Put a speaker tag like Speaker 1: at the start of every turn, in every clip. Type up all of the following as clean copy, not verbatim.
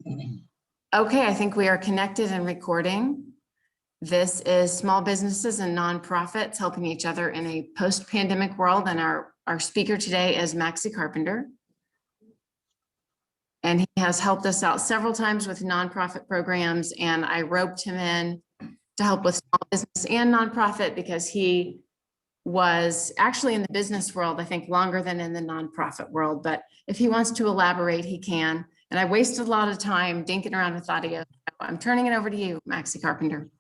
Speaker 1: Okay, I think we are connected and recording. This is small businesses and nonprofits helping each other in a post-pandemic world. And our speaker today is Maxie Carpenter. And he has helped us out several times with nonprofit programs. And I roped him in to help with small business and nonprofit because he was actually in the business world, I think, longer than in the nonprofit world. But if he wants to elaborate, he can. And I wasted a lot of time dinking around with audio. I'm turning it over to you, Maxie Carpenter.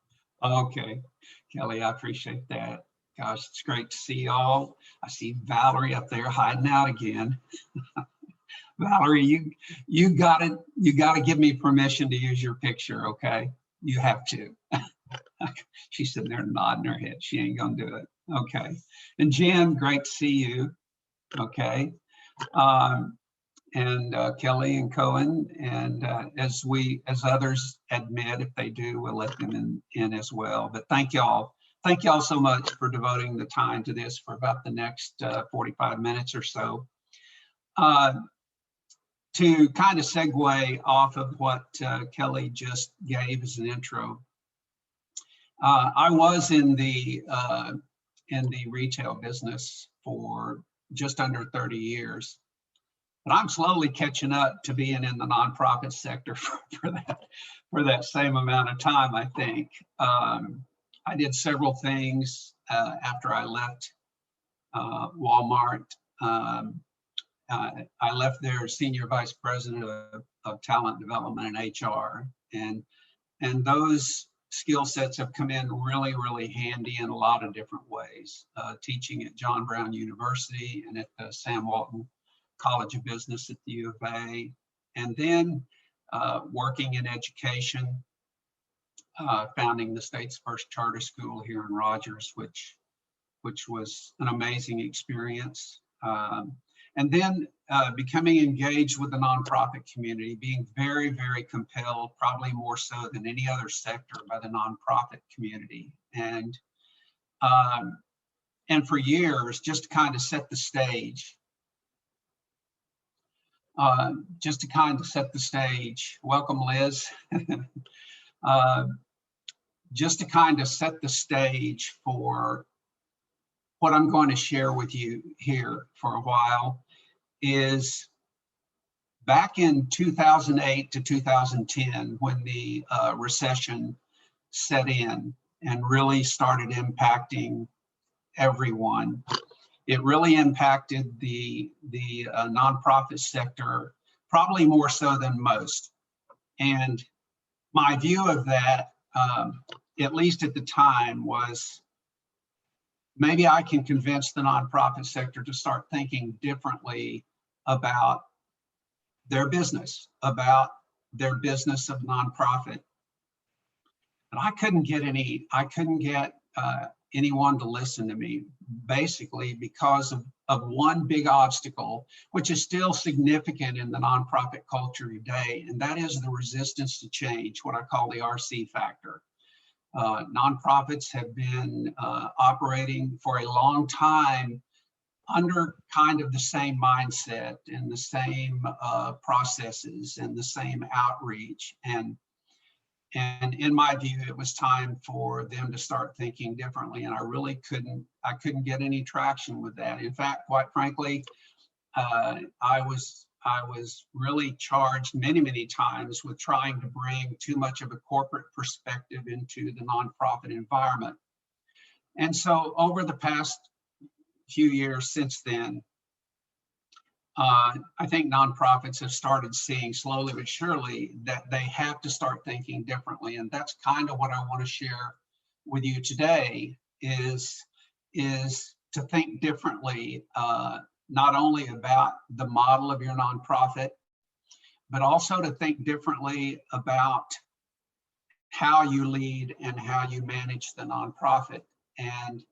Speaker 2: Okay, Kelly, I appreciate that. Gosh, it's great to see y'all. I see Valerie up there hiding out again. Valerie, you got to give me permission to use your picture, okay? You have to. She's sitting there nodding her head. She ain't gonna do it. Okay. And Jen, great to see you. Okay. And Kelly and Cohen, and as others admit, if they do, we'll let them in as well. But thank y'all so much for devoting the time to this for about the next 45 minutes or so. To kind of segue off of what Kelly just gave as an intro, I was in the retail business for just under 30 years. But I'm slowly catching up to being in the nonprofit sector for that same amount of time, I think. I did several things after I left Walmart. I left there as Senior Vice President of Talent Development and HR. And those skill sets have come in really, really handy in a lot of different ways. Teaching at John Brown University and at the Sam Walton College of Business at the U of A, and then working in education, founding the state's first charter school here in Rogers, which was an amazing experience. And then becoming engaged with the nonprofit community, being very, very compelled, probably more so than any other sector, by the nonprofit community. And for years, just to kind of set the stage, welcome, Liz. Just to kind of set the stage for what I'm going to share with you here for a while is back in 2008 to 2010, when the recession set in and really started impacting everyone. It really impacted the nonprofit sector, probably more so than most. And my view of that, at least at the time, was maybe I can convince the nonprofit sector to start thinking differently about their business of nonprofit. And I couldn't get anyone to listen to me, basically because of one big obstacle, which is still significant in the nonprofit culture today, and that is the resistance to change, what I call the RC factor. Nonprofits have been operating for a long time under kind of the same mindset and the same processes and the same outreach. And in my view, it was time for them to start thinking differently. And I really couldn't get any traction with that. In fact, quite frankly, I was really charged many, many times with trying to bring too much of a corporate perspective into the nonprofit environment. And so over the past few years since then, I think nonprofits have started seeing slowly but surely that they have to start thinking differently. And that's kind of what I want to share with you today is to think differently, not only about the model of your nonprofit, but also to think differently about how you lead and how you manage the nonprofit. And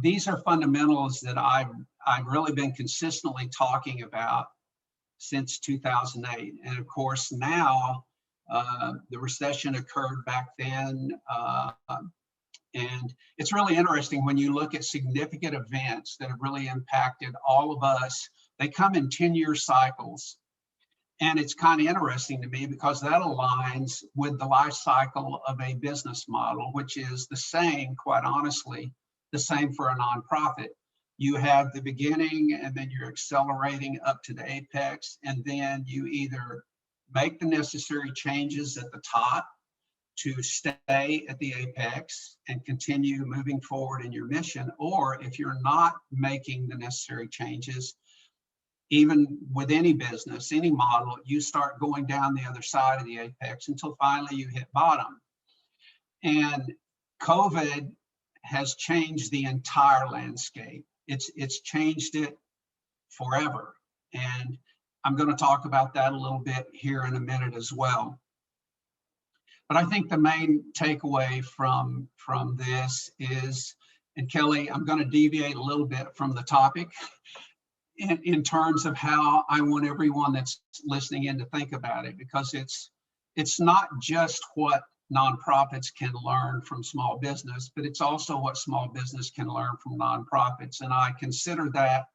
Speaker 2: these are fundamentals that I've really been consistently talking about since 2008. And of course, now the recession occurred back then. And it's really interesting when you look at significant events that have really impacted all of us. They come in 10-year cycles. And it's kind of interesting to me because that aligns with the life cycle of a business model, which is the same, quite honestly, the same for a nonprofit. You have the beginning and then you're accelerating up to the apex, and then you either make the necessary changes at the top to stay at the apex and continue moving forward in your mission, or if you're not making the necessary changes, even with any business, any model, you start going down the other side of the apex until finally you hit bottom. And COVID has changed the entire landscape. It's changed it forever. And I'm going to talk about that a little bit here in a minute as well. But I think the main takeaway from this is, and Kelly, I'm going to deviate a little bit from the topic in terms of how I want everyone that's listening in to think about it, because it's not just what nonprofits can learn from small business, but it's also what small business can learn from nonprofits. And I consider that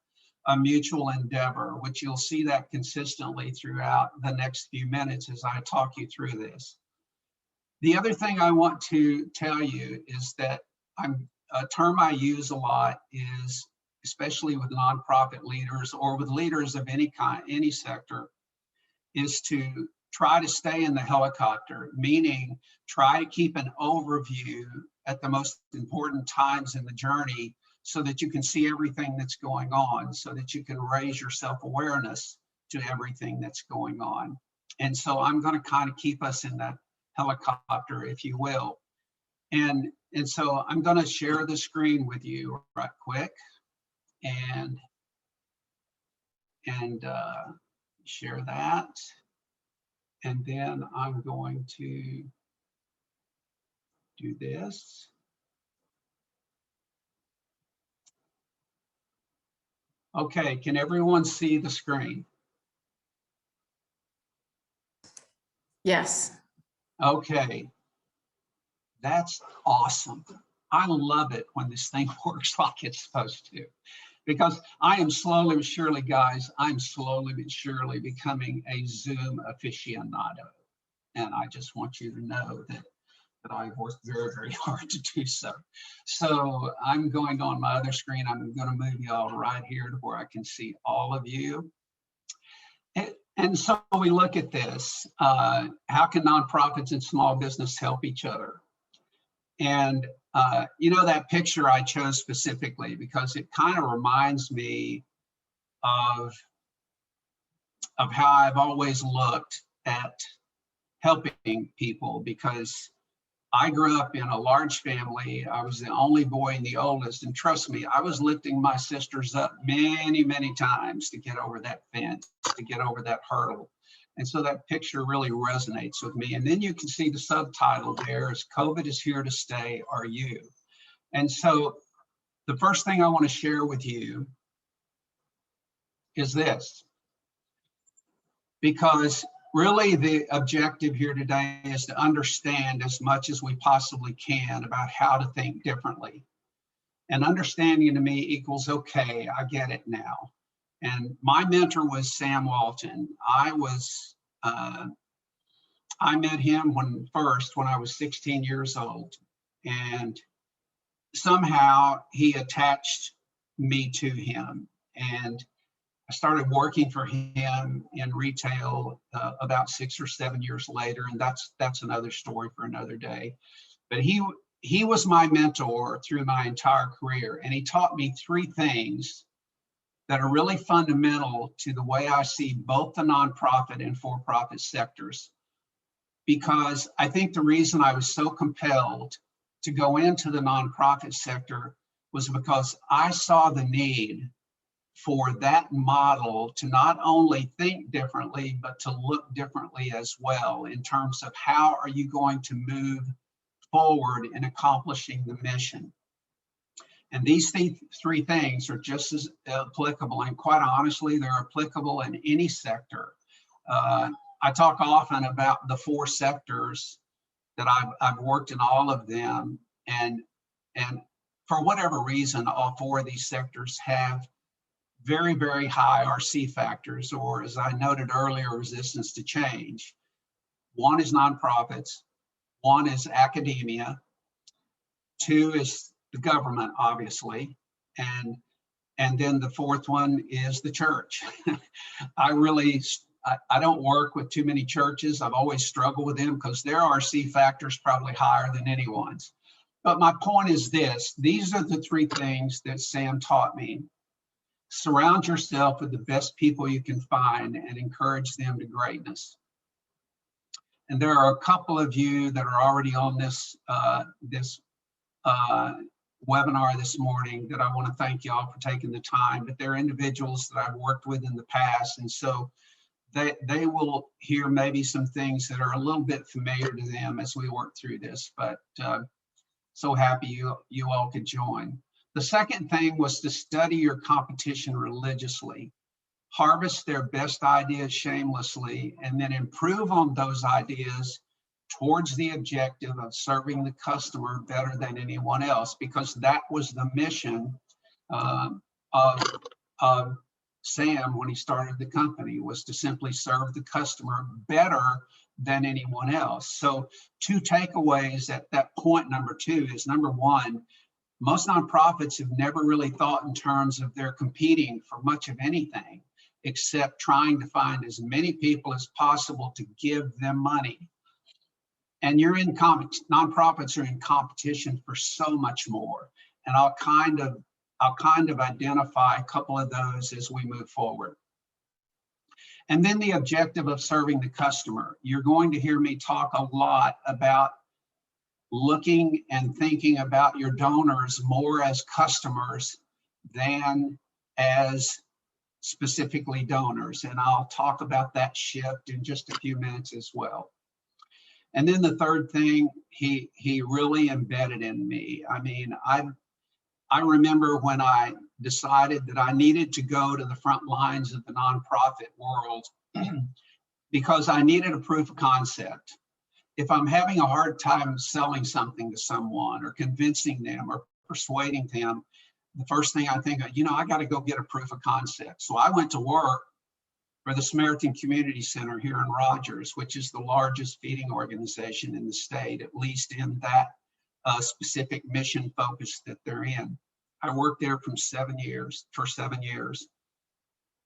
Speaker 2: a mutual endeavor, which you'll see that consistently throughout the next few minutes as I talk you through this. The other thing I want to tell you is that a term I use a lot is, especially with nonprofit leaders or with leaders of any kind, any sector, is to try to stay in the helicopter, meaning try to keep an overview at the most important times in the journey so that you can see everything that's going on, so that you can raise your self-awareness to everything that's going on. And so I'm going to kind of keep us in that helicopter, if you will. And so I'm going to share the screen with you right quick. And share that. And then I'm going to do this. Okay, can everyone see the screen?
Speaker 1: Yes.
Speaker 2: Okay, that's awesome. I love it when this thing works like it's supposed to. Because I am slowly but surely, guys, I'm slowly but surely becoming a Zoom aficionado. And I just want you to know that I've worked very, very hard to do so. So I'm going on my other screen. I'm going to move you all right here to where I can see all of you. And so we look at this. How can nonprofits and small business help each other? And you know, that picture I chose specifically because it kind of reminds me of how I've always looked at helping people, because I grew up in a large family. I was the only boy and the oldest, and trust me, I was lifting my sisters up many, many times to get over that fence, to get over that hurdle. And so that picture really resonates with me. And then you can see the subtitle there is COVID is here to stay, are you? And so the first thing I want to share with you is this, because really the objective here today is to understand as much as we possibly can about how to think differently. And understanding to me equals, okay, I get it now. And my mentor was Sam Walton. I met him when I was 16 years old, and somehow he attached me to him. And I started working for him in retail about 6 or 7 years later, and that's another story for another day. But he was my mentor through my entire career, and he taught me 3 things that are really fundamental to the way I see both the nonprofit and for-profit sectors. Because I think the reason I was so compelled to go into the nonprofit sector was because I saw the need for that model to not only think differently, but to look differently as well, in terms of how are you going to move forward in accomplishing the mission. And these 3 things are just as applicable, and quite honestly, they're applicable in any sector. I talk often about the 4 sectors that I've worked in all of them, and for whatever reason, all 4 of these sectors have very, very high RC factors, or as I noted earlier, resistance to change. One is nonprofits, one is academia, two is the government, obviously, and then the fourth one is the church. I don't work with too many churches. I've always struggled with them because their RC factor is probably higher than anyone's. But my point is this: these are the three things that Sam taught me. Surround yourself with the best people you can find and encourage them to greatness. And there are a couple of you that are already on this webinar this morning that I want to thank y'all for taking the time, but they're individuals that I've worked with in the past. And so they will hear maybe some things that are a little bit familiar to them as we work through this, but so happy you all could join. The second thing was to study your competition religiously, harvest their best ideas shamelessly, and then improve on those ideas towards the objective of serving the customer better than anyone else, because that was the mission of Sam when he started the company, was to simply serve the customer better than anyone else. So two takeaways at that point number two is, number one, most nonprofits have never really thought in terms of they're competing for much of anything except trying to find as many people as possible to give them money. And nonprofits are in competition for so much more. And I'll kind of identify a couple of those as we move forward. And then the objective of serving the customer. You're going to hear me talk a lot about looking and thinking about your donors more as customers than as specifically donors. And I'll talk about that shift in just a few minutes as well. And then the third thing he really embedded in me. I mean, I remember when I decided that I needed to go to the front lines of the nonprofit world because I needed a proof of concept. If I'm having a hard time selling something to someone or convincing them or persuading them, the first thing I think, I got to go get a proof of concept. So I went to work for the Samaritan Community Center here in Rogers, which is the largest feeding organization in the state, at least in that specific mission focus that they're in. I worked there for 7 years.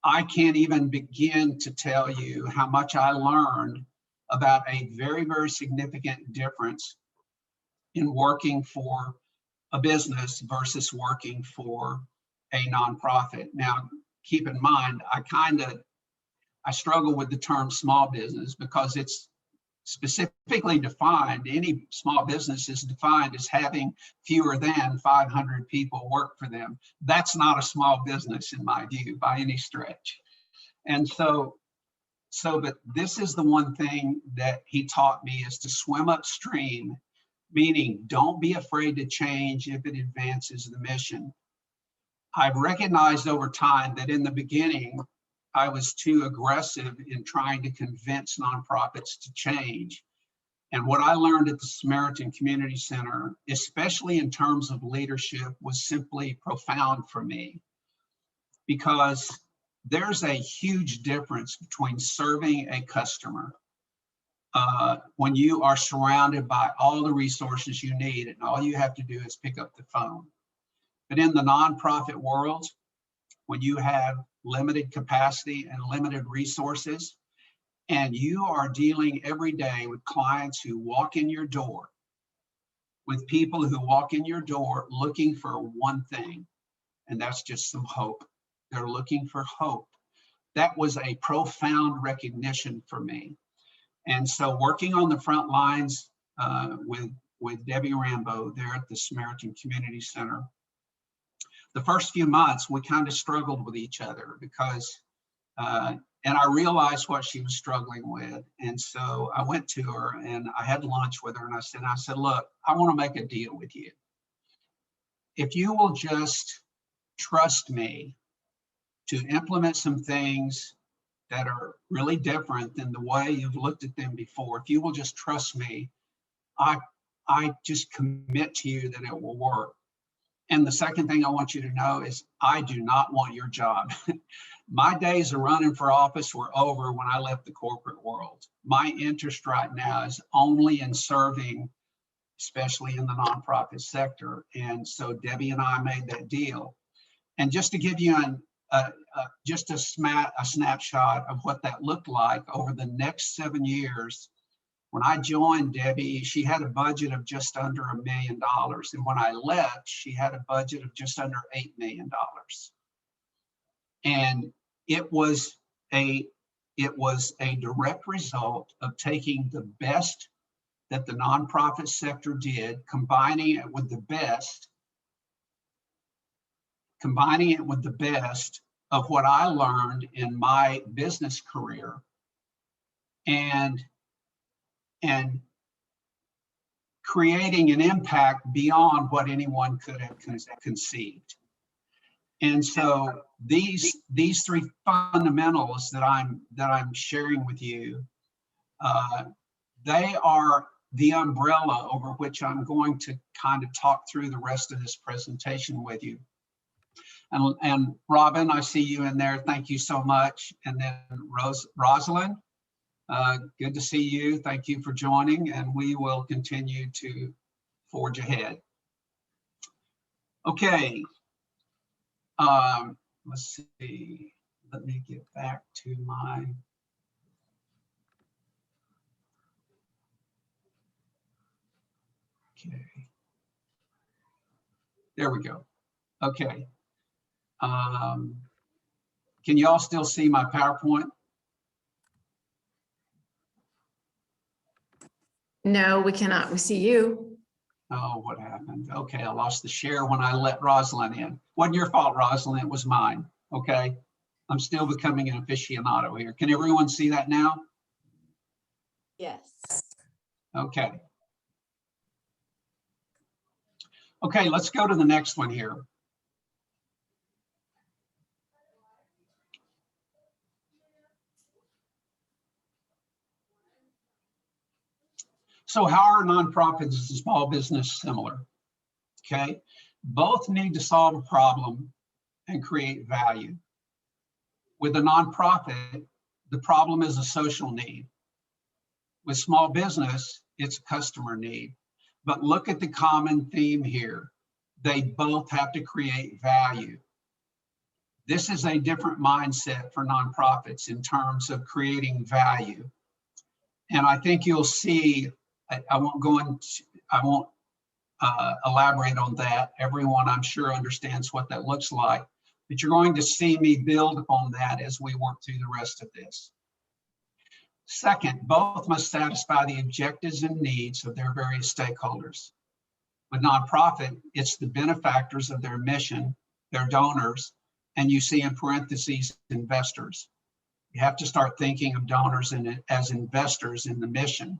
Speaker 2: I can't even begin to tell you how much I learned about a very, very significant difference in working for a business versus working for a nonprofit. Now, keep in mind, I struggle with the term small business because it's specifically defined. Any small business is defined as having fewer than 500 people work for them. That's not a small business in my view by any stretch. And but this is the one thing that he taught me, is to swim upstream, meaning don't be afraid to change if it advances the mission. I've recognized over time that in the beginning, I was too aggressive in trying to convince nonprofits to change. And what I learned at the Samaritan Community Center, especially in terms of leadership, was simply profound for me, because there's a huge difference between serving a customer when you are surrounded by all the resources you need and all you have to do is pick up the phone. But in the nonprofit world, when you have limited capacity and limited resources, and you are dealing every day with clients who walk in your door, with people who walk in your door looking for one thing, and that's just some hope. They're looking for hope. That was a profound recognition for me. And so working on the front lines with Debbie Rambo there at the Samaritan Community Center, the first few months, we kind of struggled with each other because, and I realized what she was struggling with. And so I went to her and I had lunch with her and I said, look, I want to make a deal with you. If you will just trust me to implement some things that are really different than the way you've looked at them before, if you will just trust me, I just commit to you that it will work. And the second thing I want you to know is I do not want your job. My days of running for office were over when I left the corporate world. My interest right now is only in serving, especially in the nonprofit sector. And so Debbie and I made that deal. And just to give you just a snapshot of what that looked like over the next 7 years, when I joined Debbie, she had a budget of just under $1 million. And when I left, she had a budget of just under $8 million. And it was a direct result of taking the best that the nonprofit sector did, combining it with the best of what I learned in my business career, and creating an impact beyond what anyone could have conceived. And so these three fundamentals that I'm sharing with you, they are the umbrella over which I'm going to kind of talk through the rest of this presentation with you. And Robin, I see you in there. Thank you so much. And then Rosalind, good to see you. Thank you for joining, and we will continue to forge ahead. Okay. Let's see. Let me get back to my. Okay. There we go. Okay. Can you all still see my PowerPoint?
Speaker 1: No, we cannot. We see you.
Speaker 2: Oh, what happened? Okay, I lost the share when I let Rosalind in. Wasn't your fault, Rosalind, it was mine. Okay, I'm still becoming an aficionado here. Can everyone see that now?
Speaker 1: Yes.
Speaker 2: Okay. Okay, let's go to the next one here. So how are nonprofits and small business similar? Okay, both need to solve a problem and create value. With a nonprofit, the problem is a social need. With small business, it's a customer need. But look at the common theme here. They both have to create value. This is a different mindset for nonprofits in terms of creating value. And I think you'll see, I won't elaborate on that. Everyone, I'm sure, understands what that looks like, but you're going to see me build upon that as we work through the rest of this. Second, both must satisfy the objectives and needs of their various stakeholders. With nonprofit, it's the benefactors of their mission, their donors, and you see in parentheses, investors. You have to start thinking of donors as investors in the mission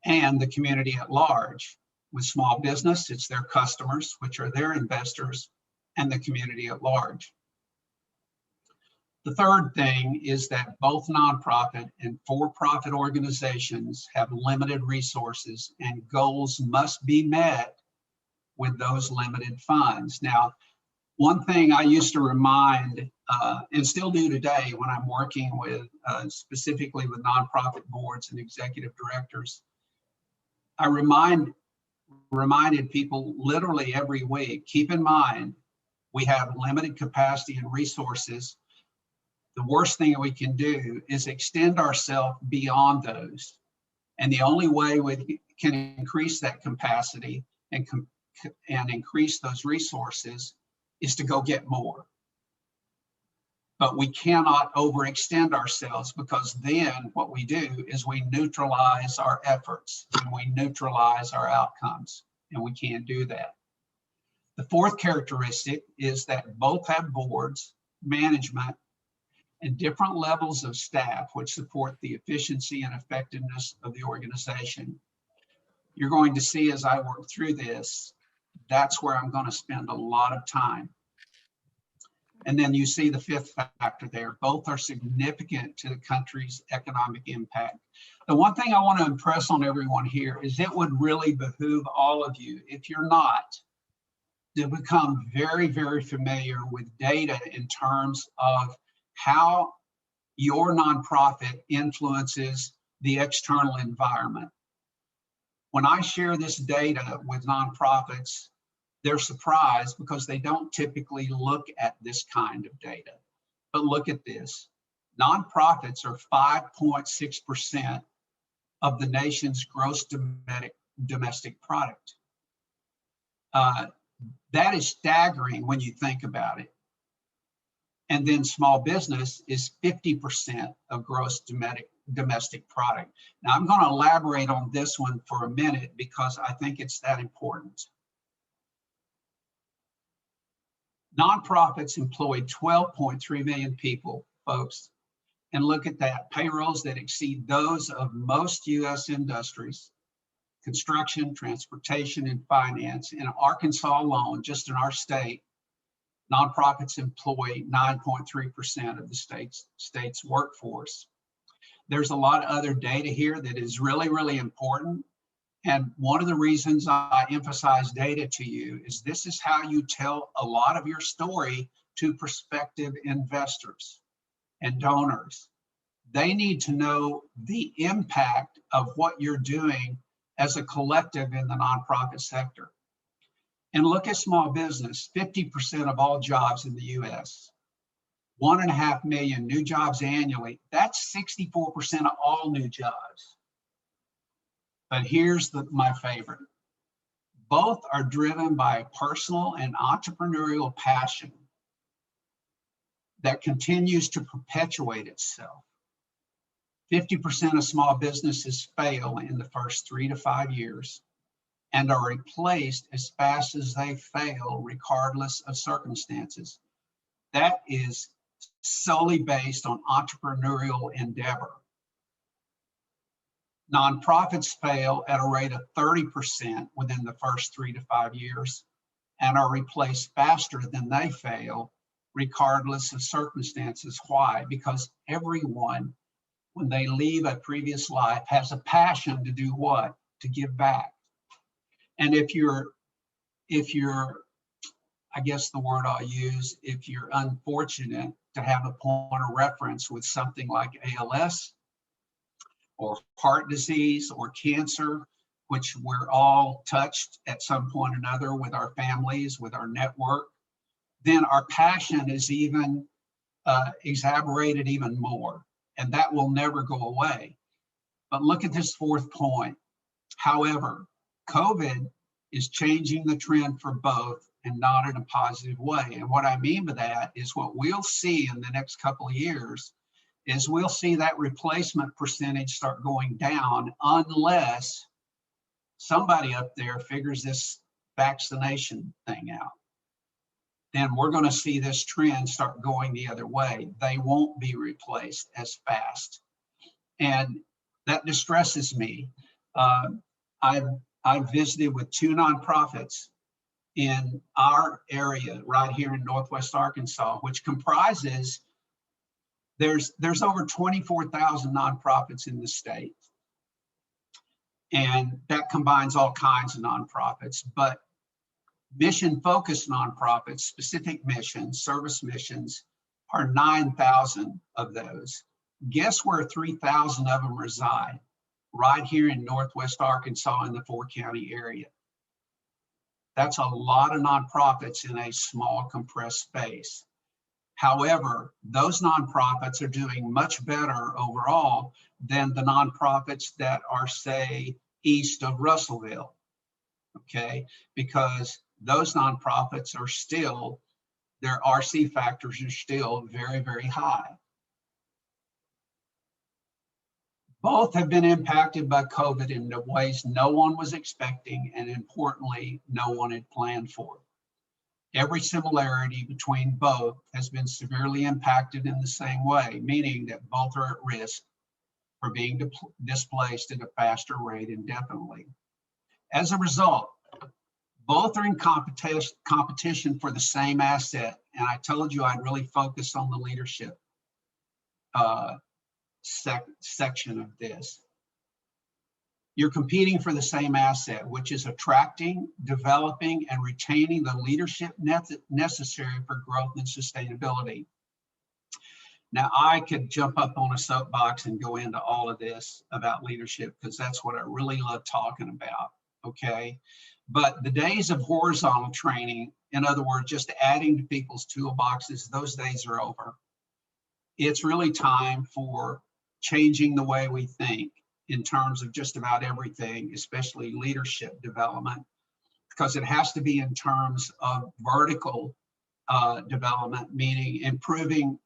Speaker 2: and the community at large. With small business, it's their customers, which are their investors, and the community at large. The third thing is that both nonprofit and for-profit organizations have limited resources, and goals must be met with those limited funds. Now, one thing I used to remind, and still do today when I'm working with, specifically with nonprofit boards and executive directors, I reminded people literally every week, keep in mind, we have limited capacity and resources. The worst thing we can do is extend ourselves beyond those. And the only way we can increase that capacity and increase those resources is to go get more. But we cannot overextend ourselves, because then what we do is we neutralize our efforts and we neutralize our outcomes, and we can't do that. The fourth characteristic is that both have boards, management, and different levels of staff which support the efficiency and effectiveness of the organization. You're going to see as I work through this, that's where I'm going to spend a lot of time. And then you see the fifth factor there. Both are significant to the country's economic impact. The one thing I want to impress on everyone here is it would really behoove all of you, if you're not, to become very, very familiar with data in terms of how your nonprofit influences the external environment. When I share this data with nonprofits, they're surprised because they don't typically look at this kind of data. But look at this. Nonprofits are 5.6% of the nation's gross domestic product. That is staggering when you think about it. And then small business is 50% of gross domestic product. Now I'm going to elaborate on this one for a minute because I think it's that important. Nonprofits employ 12.3 million people, folks. And look at that, payrolls that exceed those of most US industries, construction, transportation, and finance. In Arkansas alone, just in our state, nonprofits employ 9.3% of the state's workforce. There's a lot of other data here that is really, really important. And one of the reasons I emphasize data to you is this is how you tell a lot of your story to prospective investors and donors. They need to know the impact of what you're doing as a collective in the nonprofit sector. And look at small business, 50% of all jobs in the US, 1.5 million new jobs annually. That's 64% of all new jobs. But here's my favorite. Both are driven by a personal and entrepreneurial passion that continues to perpetuate itself. 50% of small businesses fail in the first 3 to 5 years and are replaced as fast as they fail, regardless of circumstances. That is solely based on entrepreneurial endeavor. Nonprofits fail at a rate of 30% within the first 3 to 5 years and are replaced faster than they fail, regardless of circumstances. Why? Because everyone, when they leave a previous life, has a passion to do what? To give back. And if you're, I guess the word I'll use, if you're unfortunate to have a point of reference with something like ALS or heart disease or cancer, which we're all touched at some point or another with our families, with our network, then our passion is even exacerbated even more. And that will never go away. But look at this fourth point. However, COVID is changing the trend for both and not in a positive way. And what I mean by that is what we'll see in the next couple of years is we'll see that replacement percentage start going down unless somebody up there figures this vaccination thing out. Then we're going to see this trend start going the other way. They won't be replaced as fast. And that distresses me. I've visited with 2 nonprofits in our area right here in Northwest Arkansas, which comprises, there's over 24,000 nonprofits in the state. And that combines all kinds of nonprofits, but mission-focused nonprofits, specific missions, service missions, are 9,000 of those. Guess where 3,000 of them reside? Right here in Northwest Arkansas in the 4-county area. That's a lot of nonprofits in a small compressed space. However, those nonprofits are doing much better overall than the nonprofits that are, say, east of Russellville, okay? Because those nonprofits are still, their RC factors are still very, very high. Both have been impacted by COVID in ways no one was expecting, and importantly, no one had planned for. Every similarity between both has been severely impacted in the same way, meaning that both are at risk for being displaced at a faster rate indefinitely. As a result, both are in competition for the same asset, and I told you I'd really focus on the leadership section of this. You're competing for the same asset, which is attracting, developing, and retaining the leadership necessary for growth and sustainability. Now, I could jump up on a soapbox and go into all of this about leadership because that's what I really love talking about, okay? But the days of horizontal training, in other words, just adding to people's toolboxes, those days are over. It's really time for changing the way we think in terms of just about everything, especially leadership development, because it has to be in terms of vertical development, meaning improving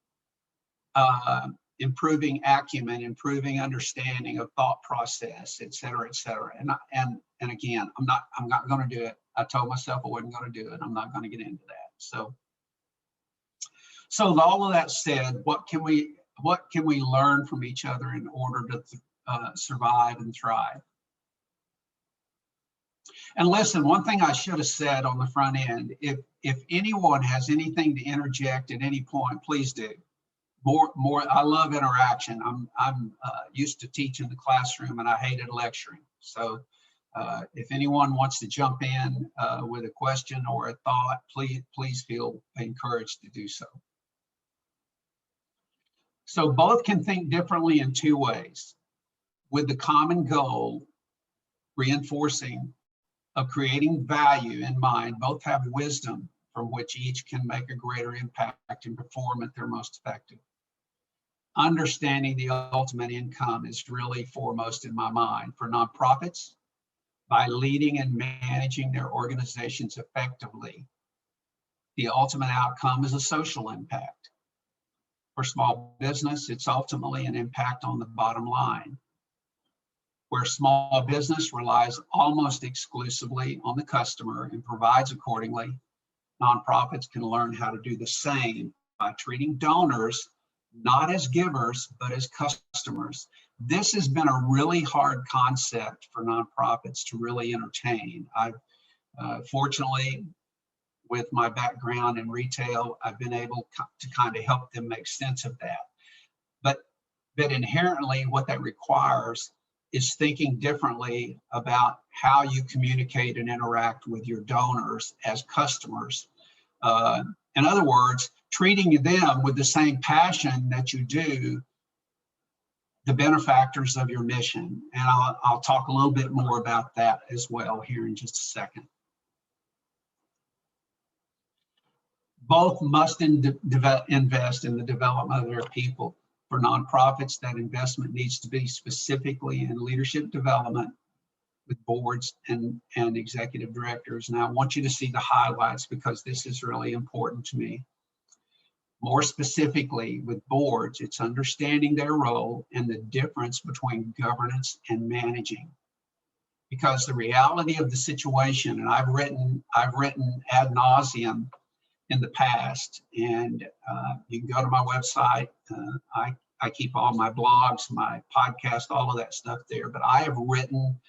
Speaker 2: acumen, improving understanding of thought process, et cetera, et cetera. And again, I'm not going to do it. I told myself I wasn't going to do it. I'm not going to get into that. So all of that said, what can we learn from each other in order to survive and thrive? And listen, one thing I should have said on the front end, if anyone has anything to interject at any point, please do. More. I love interaction. I'm used to teaching the classroom, and I hated lecturing. So if anyone wants to jump in with a question or a thought, please feel encouraged to do so. So both can think differently in two ways, with the common goal, reinforcing, of creating value in mind. Both have wisdom from which each can make a greater impact and perform at their most effective. Understanding the ultimate income is really foremost in my mind. For nonprofits, by leading and managing their organizations effectively, the ultimate outcome is a social impact. For small business, it's ultimately an impact on the bottom line. Where small business relies almost exclusively on the customer and provides accordingly, nonprofits can learn how to do the same by treating donors not as givers, but as customers. This has been a really hard concept for nonprofits to really entertain. I've fortunately, with my background in retail, I've been able to kind of help them make sense of that. But inherently, what that requires is thinking differently about how you communicate and interact with your donors as customers. In other words, treating them with the same passion that you do the benefactors of your mission. And I'll talk a little bit more about that as well here in just a second. Both must invest in the development of their people. For nonprofits, that investment needs to be specifically in leadership development with boards and executive directors. And I want you to see the highlights because this is really important to me. More specifically, with boards, it's understanding their role and the difference between governance and managing. Because the reality of the situation, and I've written ad nauseum in the past, and you can go to my website. I keep all my blogs, my podcast, all of that stuff there. But I have written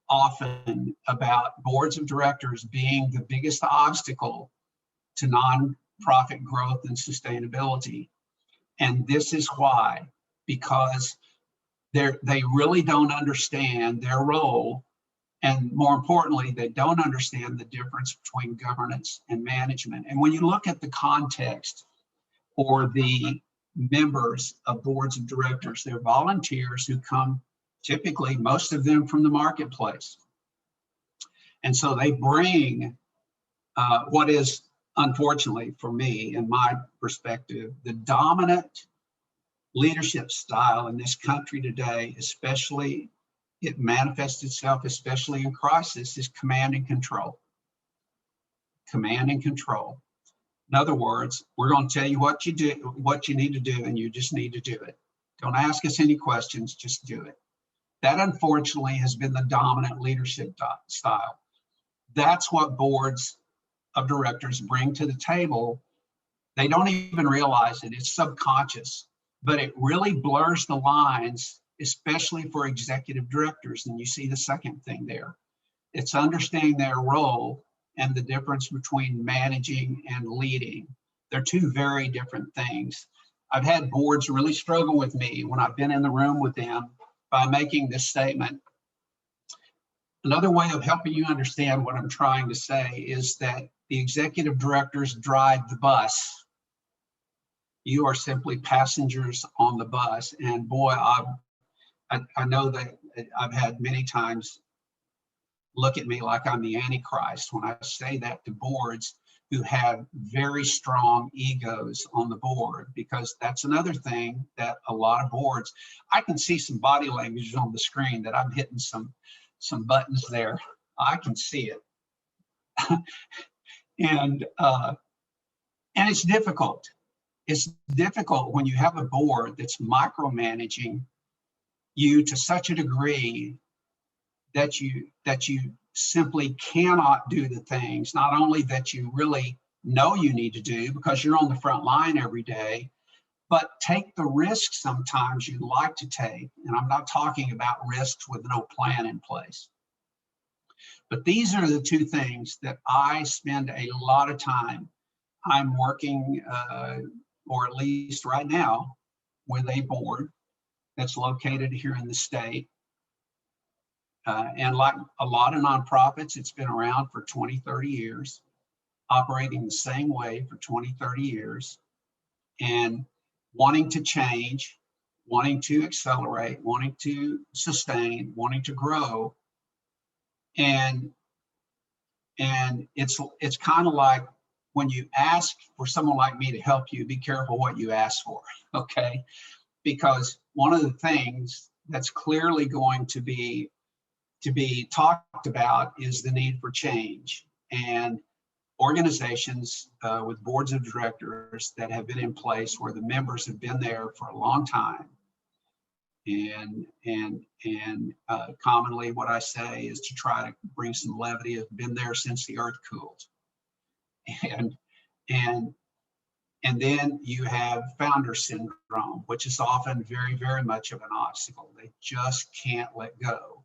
Speaker 2: often about boards of directors being the biggest obstacle to nonprofit growth and sustainability. And this is why, because they really don't understand their role. And more importantly, they don't understand the difference between governance and management. And when you look at the context or the members of boards of directors, they're volunteers who come, typically, most of them from the marketplace. And so they bring what is, unfortunately for me, in my perspective, the dominant leadership style in this country today, especially it manifests itself, especially in crisis, is command and control. Command and control. In other words, we're going to tell you what you do, what you need to do, and you just need to do it. Don't ask us any questions, just do it. That, unfortunately, has been the dominant leadership style. That's what boards of directors bring to the table. They don't even realize it. It's subconscious, but it really blurs the lines, especially for executive directors. And you see the second thing there. It's understanding their role and the difference between managing and leading. They're two very different things. I've had boards really struggle with me when I've been in the room with them by making this statement. Another way of helping you understand what I'm trying to say is that the executive directors drive the bus. You are simply passengers on the bus. And boy, I know that I've had many times look at me like I'm the Antichrist when I say that to boards who have very strong egos on the board, because that's another thing that a lot of boards, I can see some body language on the screen that I'm hitting some buttons there. I can see it. And it's difficult. It's difficult when you have a board that's micromanaging you to such a degree that you simply cannot do the things, not only that you really know you need to do because you're on the front line every day, but take the risks sometimes you'd like to take. And I'm not talking about risks with no plan in place. But these are the two things that I spend a lot of time. I'm working, or at least right now, with a board that's located here in the state. And like a lot of nonprofits, it's been around for 20, 30 years, operating the same way for 20, 30 years, and wanting to change, wanting to accelerate, wanting to sustain, wanting to grow. And it's kind of like when you ask for someone like me to help you, be careful what you ask for, okay? Because one of the things that's clearly going to be talked about is the need for change. And organizations with boards of directors that have been in place where the members have been there for a long time. And commonly what I say is to try to bring some levity, have been there since the earth cooled. And then you have founder syndrome, which is often very, very much of an obstacle. They just can't let go.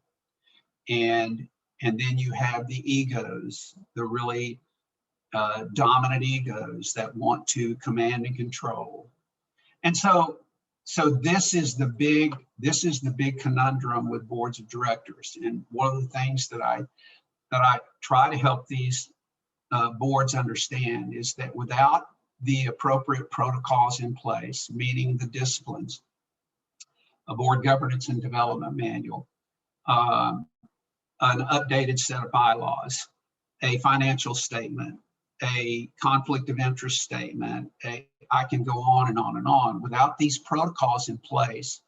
Speaker 2: And then you have the egos, the really dominant egos that want to command and control. And so this is the big conundrum with boards of directors. And one of the things that I try to help these boards understand is that without the appropriate protocols in place, meaning the disciplines, a board governance and development manual, an updated set of bylaws, a financial statement, a conflict of interest statement, I can go on and on and on. Without these protocols in place,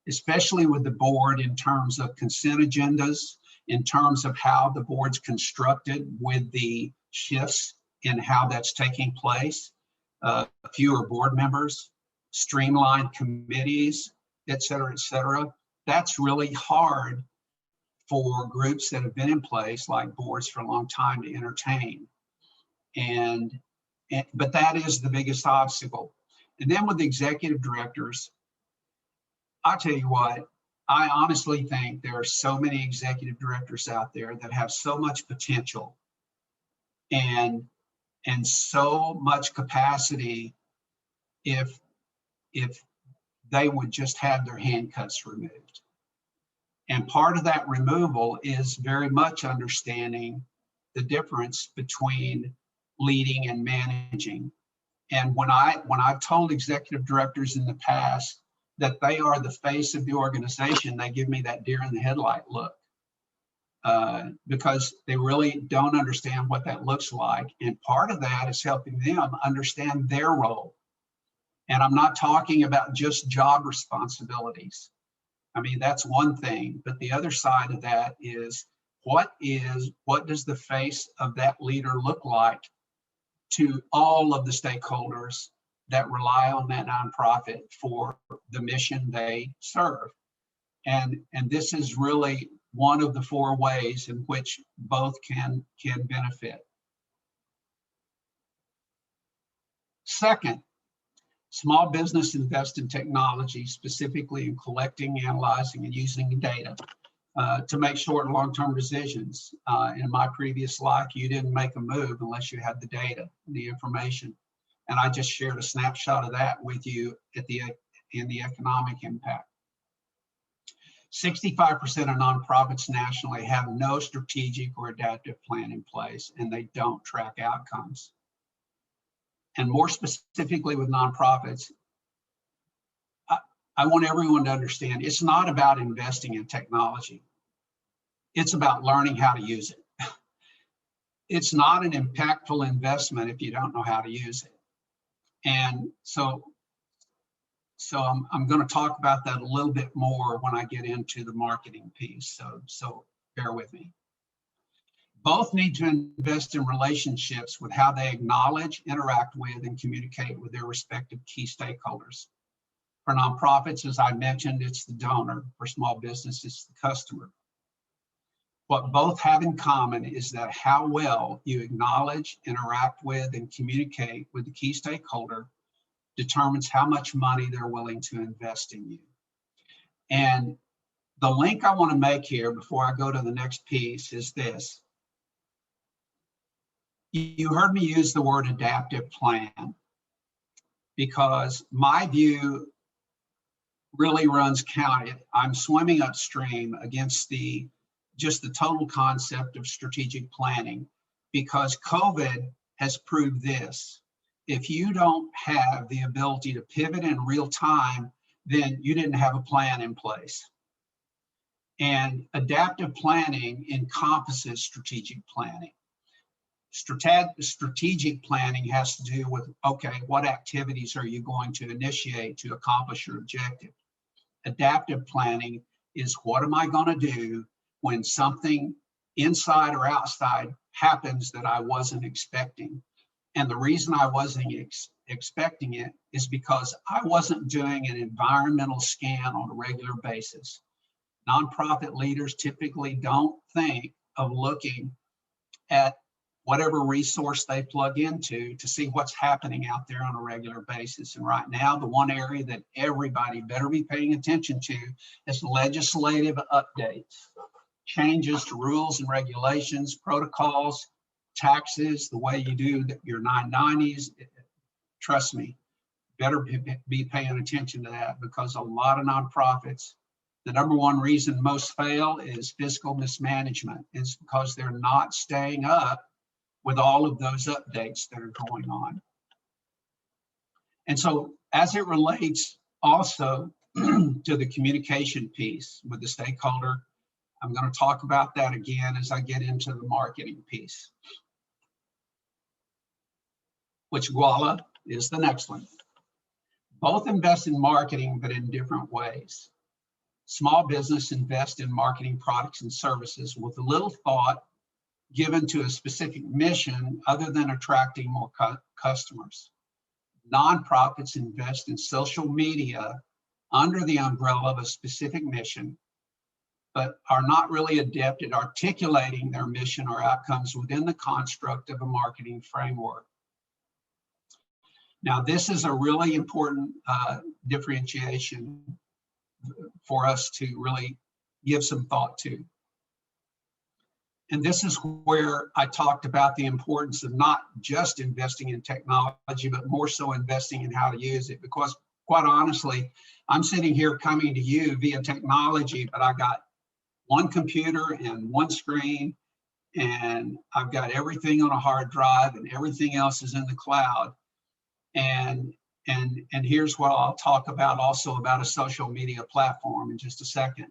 Speaker 2: especially with the board in terms of consent agendas, in terms of how the board's constructed with the shifts in how that's taking place, fewer board members, streamlined committees, et cetera, that's really hard for groups that have been in place like boards for a long time to entertain. But that is the biggest obstacle. And then with the executive directors, I tell you what, I honestly think there are so many executive directors out there that have so much potential and so much capacity if they would just have their handcuffs removed. And part of that removal is very much understanding the difference between leading and managing. And when I've told executive directors in the past that they are the face of the organization, they give me that deer in the headlight look, because they really don't understand what that looks like. And part of that is helping them understand their role. And I'm not talking about just job responsibilities. I mean, that's one thing, but the other side of that is what does the face of that leader look like to all of the stakeholders that rely on that nonprofit for the mission they serve. And this is really one of the four ways in which both can benefit. Second, small business invest in technology, specifically in collecting, analyzing, and using data to make short and long-term decisions. In my previous life, you didn't make a move unless you had the data, the information. And I just shared a snapshot of that with you in the economic impact. 65% of nonprofits nationally have no strategic or adaptive plan in place, and they don't track outcomes. And more specifically with nonprofits, I want everyone to understand it's not about investing in technology. It's about learning how to use it. It's not an impactful investment if you don't know how to use it. And so I'm going to talk about that a little bit more when I get into the marketing piece. So bear with me. Both need to invest in relationships with how they acknowledge, interact with, and communicate with their respective key stakeholders. For nonprofits, as I mentioned, it's the donor. For small business, it's the customer. What both have in common is that how well you acknowledge, interact with, and communicate with the key stakeholder determines how much money they're willing to invest in you. And the link I want to make here before I go to the next piece is this. You heard me use the word adaptive plan because my view really runs counter. I'm swimming upstream against just the total concept of strategic planning because COVID has proved this. If you don't have the ability to pivot in real time, then you didn't have a plan in place. And adaptive planning encompasses strategic planning. Strategic planning has to do with, okay, what activities are you going to initiate to accomplish your objective? Adaptive planning is what am I going to do when something inside or outside happens that I wasn't expecting? And the reason I wasn't expecting it is because I wasn't doing an environmental scan on a regular basis. Nonprofit leaders typically don't think of looking at whatever resource they plug into to see what's happening out there on a regular basis. And right now, the one area that everybody better be paying attention to is legislative updates, changes to rules and regulations, protocols, taxes, the way you do your 990s. Trust me, better be paying attention to that because a lot of nonprofits, the number one reason most fail is fiscal mismanagement. It's because they're not staying up with all of those updates that are going on. And so as it relates also to the communication piece with the stakeholder, I'm going to talk about that again as I get into the marketing piece, which voila is the next one. Both invest in marketing, but in different ways. Small business invest in marketing products and services with a little thought given to a specific mission other than attracting more customers. Nonprofits invest in social media under the umbrella of a specific mission, but are not really adept at articulating their mission or outcomes within the construct of a marketing framework. Now, this is a really important differentiation for us to really give some thought to. And this is where I talked about the importance of not just investing in technology, but more so investing in how to use it. Because quite honestly, I'm sitting here coming to you via technology, but I got one computer and one screen, and I've got everything on a hard drive and everything else is in the cloud. And here's what I'll talk about also about a social media platform in just a second.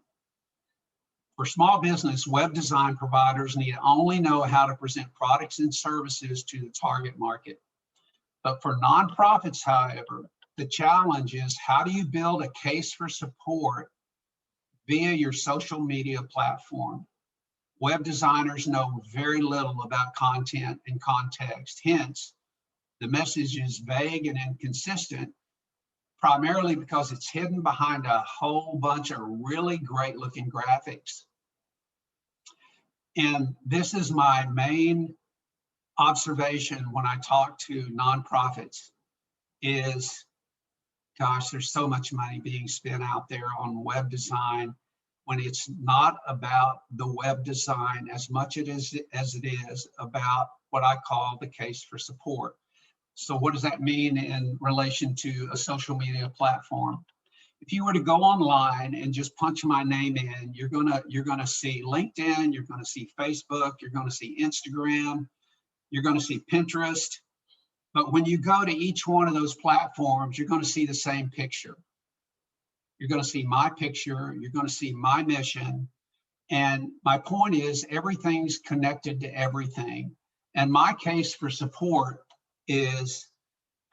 Speaker 2: For small business, web design providers need to only know how to present products and services to the target market. But for nonprofits, however, the challenge is how do you build a case for support via your social media platform? Web designers know very little about content and context. Hence, the message is vague and inconsistent, primarily because it's hidden behind a whole bunch of really great looking graphics. And this is my main observation when I talk to nonprofits is, gosh, there's so much money being spent out there on web design when it's not about the web design as much as it is about what I call the case for support. So what does that mean in relation to a social media platform? if you were to go online and just punch my name in, you're gonna see LinkedIn, you're gonna see Facebook, you're gonna see Instagram, you're gonna see Pinterest. But when you go to each one of those platforms, you're gonna see the same picture. You're gonna see my picture, you're gonna see my mission. And my point is, everything's connected to everything. And my case for support is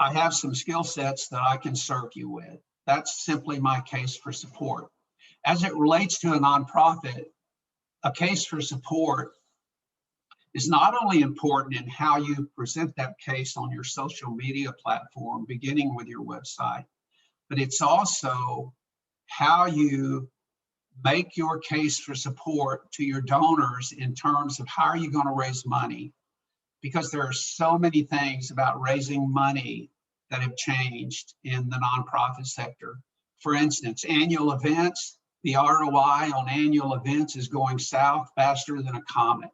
Speaker 2: I have some skill sets that I can serve you with. That's simply my case for support. As it relates to a nonprofit, a case for support is not only important in how you present that case on your social media platform, beginning with your website, but it's also how you make your case for support to your donors in terms of how are you going to raise money, because there are so many things about raising money that have changed in the nonprofit sector. For instance, annual events, the ROI on annual events is going south faster than a comet.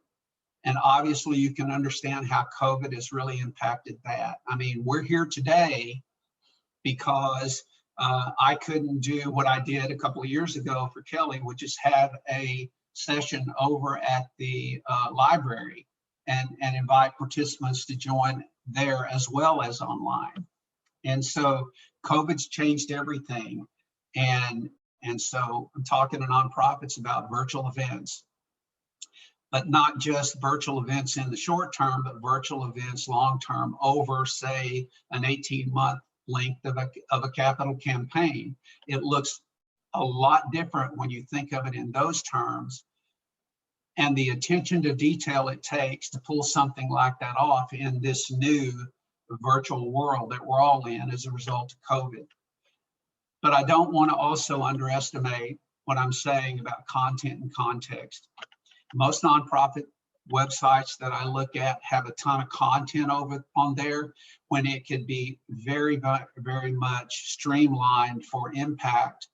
Speaker 2: And obviously you can understand how COVID has really impacted that. I mean, we're here today because I couldn't do what I did a couple of years ago for Kelly, which is have a session over at the library and invite participants to join there as well as online. And so COVID's changed everything. And so I'm talking to nonprofits about virtual events, but not just virtual events in the short term, but virtual events long-term over, say, an 18-month length of a capital campaign. It looks a lot different when you think of it in those terms. And the attention to detail it takes to pull something like that off in this new virtual world that we're all in as a result of COVID. But I don't want to also underestimate what I'm saying about content and context. Most nonprofit websites that I look at have a ton of content on there when it could be very, very much streamlined for impact,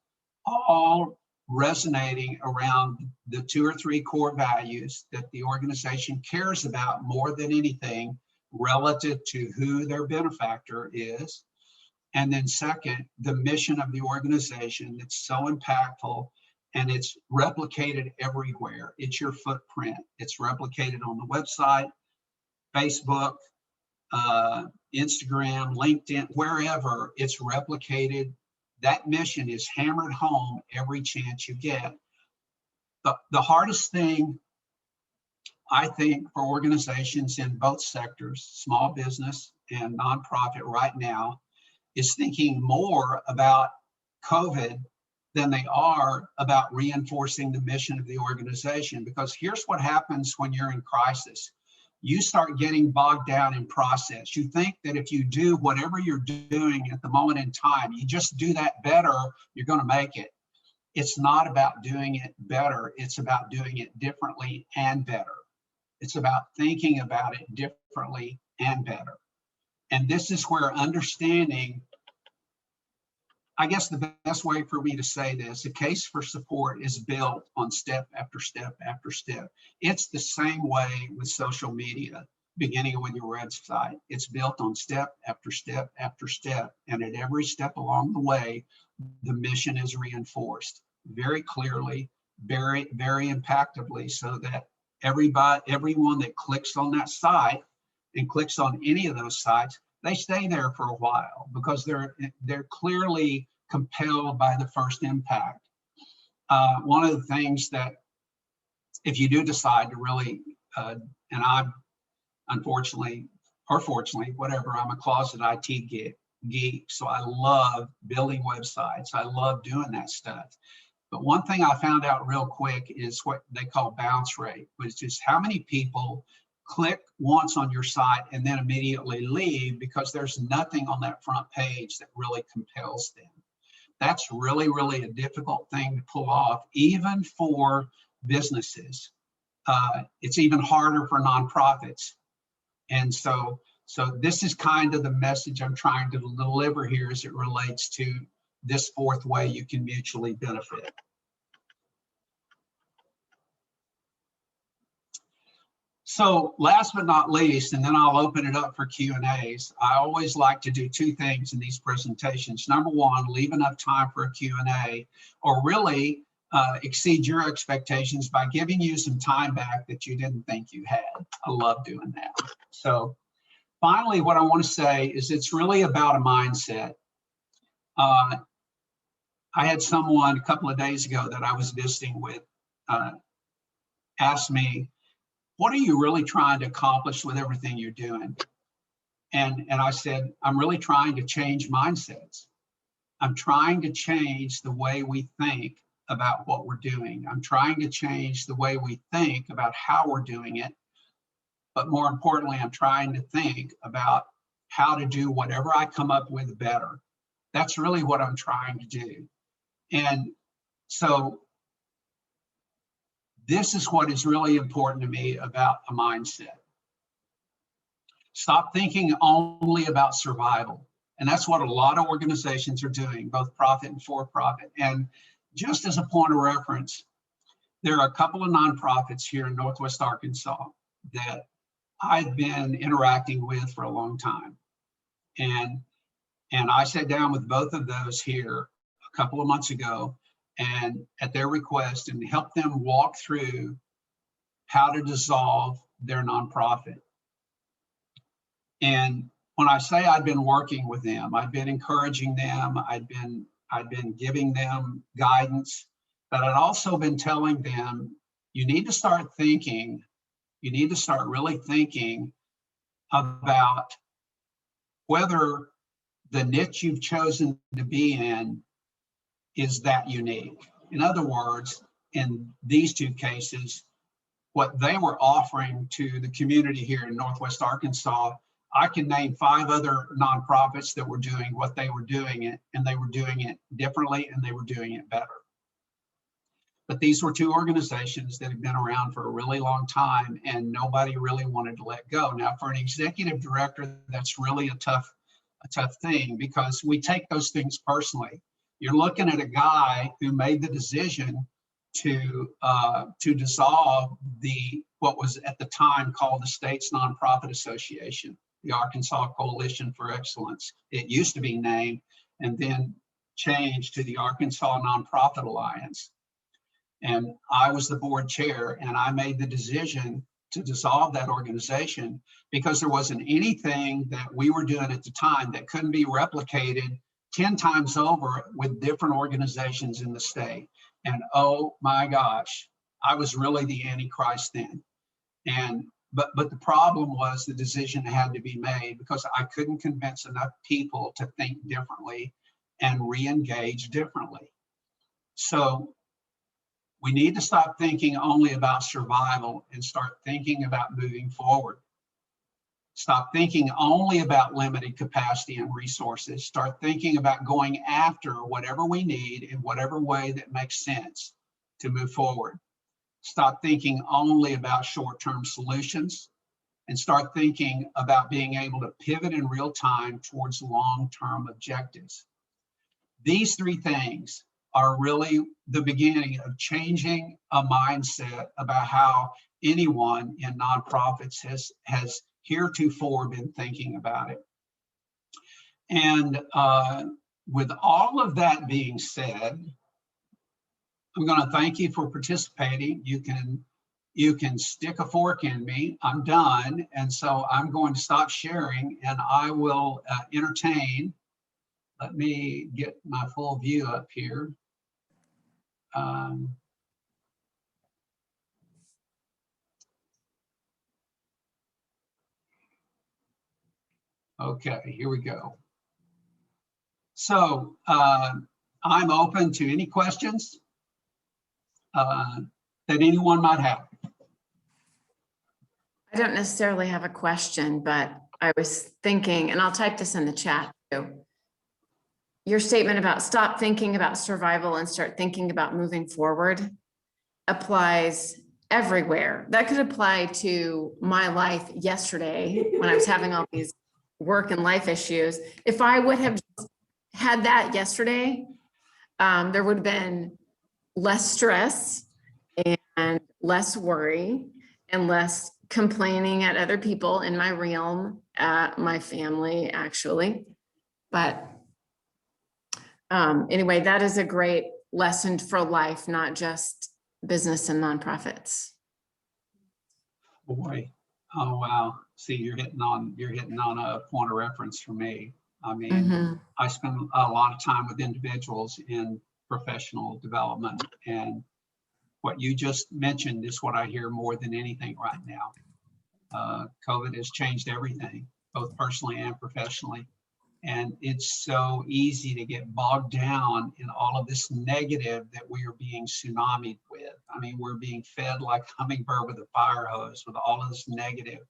Speaker 2: all resonating around the 2 or 3 core values that the organization cares about more than anything relative to who their benefactor is. And then second, the mission of the organization that's so impactful, and it's replicated everywhere. It's your footprint. It's replicated on the website, Facebook, Instagram, LinkedIn, wherever it's replicated. That mission is hammered home every chance you get. The hardest thing, I think, for organizations in both sectors, small business and nonprofit right now, is thinking more about COVID than they are about reinforcing the mission of the organization. Because here's what happens when you're in crisis. You start getting bogged down in process. You think that if you do whatever you're doing at the moment in time, you just do that better, you're going to make it. It's not about doing it better. It's about doing it differently and better. It's about thinking about it differently and better. And this is where understanding, I guess the best way for me to say this, a case for support is built on step after step after step. It's the same way with social media, beginning with your website. It's built on step after step after step. And at every step along the way, the mission is reinforced very clearly, very, very impactfully, so that everyone that clicks on that site and clicks on any of those sites, they stay there for a while because they're clearly compelled by the first impact. One of the things that, if you do decide to really, and I'm unfortunately, or fortunately, whatever, I'm a closet IT geek, so I love building websites. I love doing that stuff. But one thing I found out real quick is what they call bounce rate, which is how many people click once on your site and then immediately leave because there's nothing on that front page that really compels them. That's really, really a difficult thing to pull off, even for businesses. It's even harder for nonprofits. And so this is kind of the message I'm trying to deliver here as it relates to this fourth way you can mutually benefit. So last but not least, and then I'll open it up for Q&As, I always like to do two things in these presentations. Number one, leave enough time for a Q&A, or really exceed your expectations by giving you some time back that you didn't think you had. I love doing that. So finally, what I want to say is it's really about a mindset. I had someone a couple of days ago that I was visiting with ask me, what are you really trying to accomplish with everything you're doing? And I said, I'm really trying to change mindsets. I'm trying to change the way we think about what we're doing. I'm trying to change the way we think about how we're doing it. But more importantly, I'm trying to think about how to do whatever I come up with better. That's really what I'm trying to do. And so this is what is really important to me about a mindset. Stop thinking only about survival. And that's what a lot of organizations are doing, both profit and for-profit. And just as a point of reference, there are a couple of nonprofits here in Northwest Arkansas that I've been interacting with for a long time. And I sat down with both of those here a couple of months ago, and at their request, and help them walk through how to dissolve their nonprofit. And when I say I've been working with them, I've been encouraging them, I've been giving them guidance, but I've also been telling them, you need to start thinking, you need to start really thinking about whether the niche you've chosen to be in is that unique. In other words, in these two cases, what they were offering to the community here in Northwest Arkansas, I can name 5 other nonprofits that were doing what they were doing it, and they were doing it differently, and they were doing it better. But these were 2 organizations that had been around for a really long time, and nobody really wanted to let go. Now, for an executive director, that's really a tough thing, because we take those things personally. You're looking at a guy who made the decision to dissolve what was at the time called the State's Nonprofit Association, the Arkansas Coalition for Excellence. It used to be named and then changed to the Arkansas Nonprofit Alliance. And I was the board chair, and I made the decision to dissolve that organization because there wasn't anything that we were doing at the time that couldn't be replicated 10 times over with different organizations in the state. And oh my gosh, I was really the Antichrist then. But the problem was the decision had to be made because I couldn't convince enough people to think differently and re-engage differently. So we need to stop thinking only about survival and start thinking about moving forward. Stop thinking only about limited capacity and resources. Start thinking about going after whatever we need in whatever way that makes sense to move forward. Stop thinking only about short-term solutions and start thinking about being able to pivot in real time towards long-term objectives. These 3 things are really the beginning of changing a mindset about how anyone in nonprofits has heretofore been thinking about it. And with all of that being said, I'm going to thank you for participating. You can stick a fork in me. I'm done. And so I'm going to stop sharing, and I will entertain. Let me get my full view up here. Okay, here we go. So I'm open to any questions that anyone might have.
Speaker 1: I don't necessarily have a question, but I was thinking, and I'll type this in the chat too. Your statement about stop thinking about survival and start thinking about moving forward applies everywhere. That could apply to my life yesterday when I was having all these work and life issues. If I would have had that yesterday, there would have been less stress and less worry and less complaining at other people in my realm, at my family, actually. But anyway, that is a great lesson for life, not just business and nonprofits.
Speaker 2: Boy, oh wow. See, you're hitting on a point of reference for me. I mean,
Speaker 1: Mm-hmm.
Speaker 2: I spend a lot of time with individuals in professional development, and what you just mentioned is what I hear more than anything right now. COVID has changed everything, both personally and professionally. And it's so easy to get bogged down in all of this negative that we are being tsunamied with. I mean, we're being fed like hummingbird with a fire hose with all of this negative.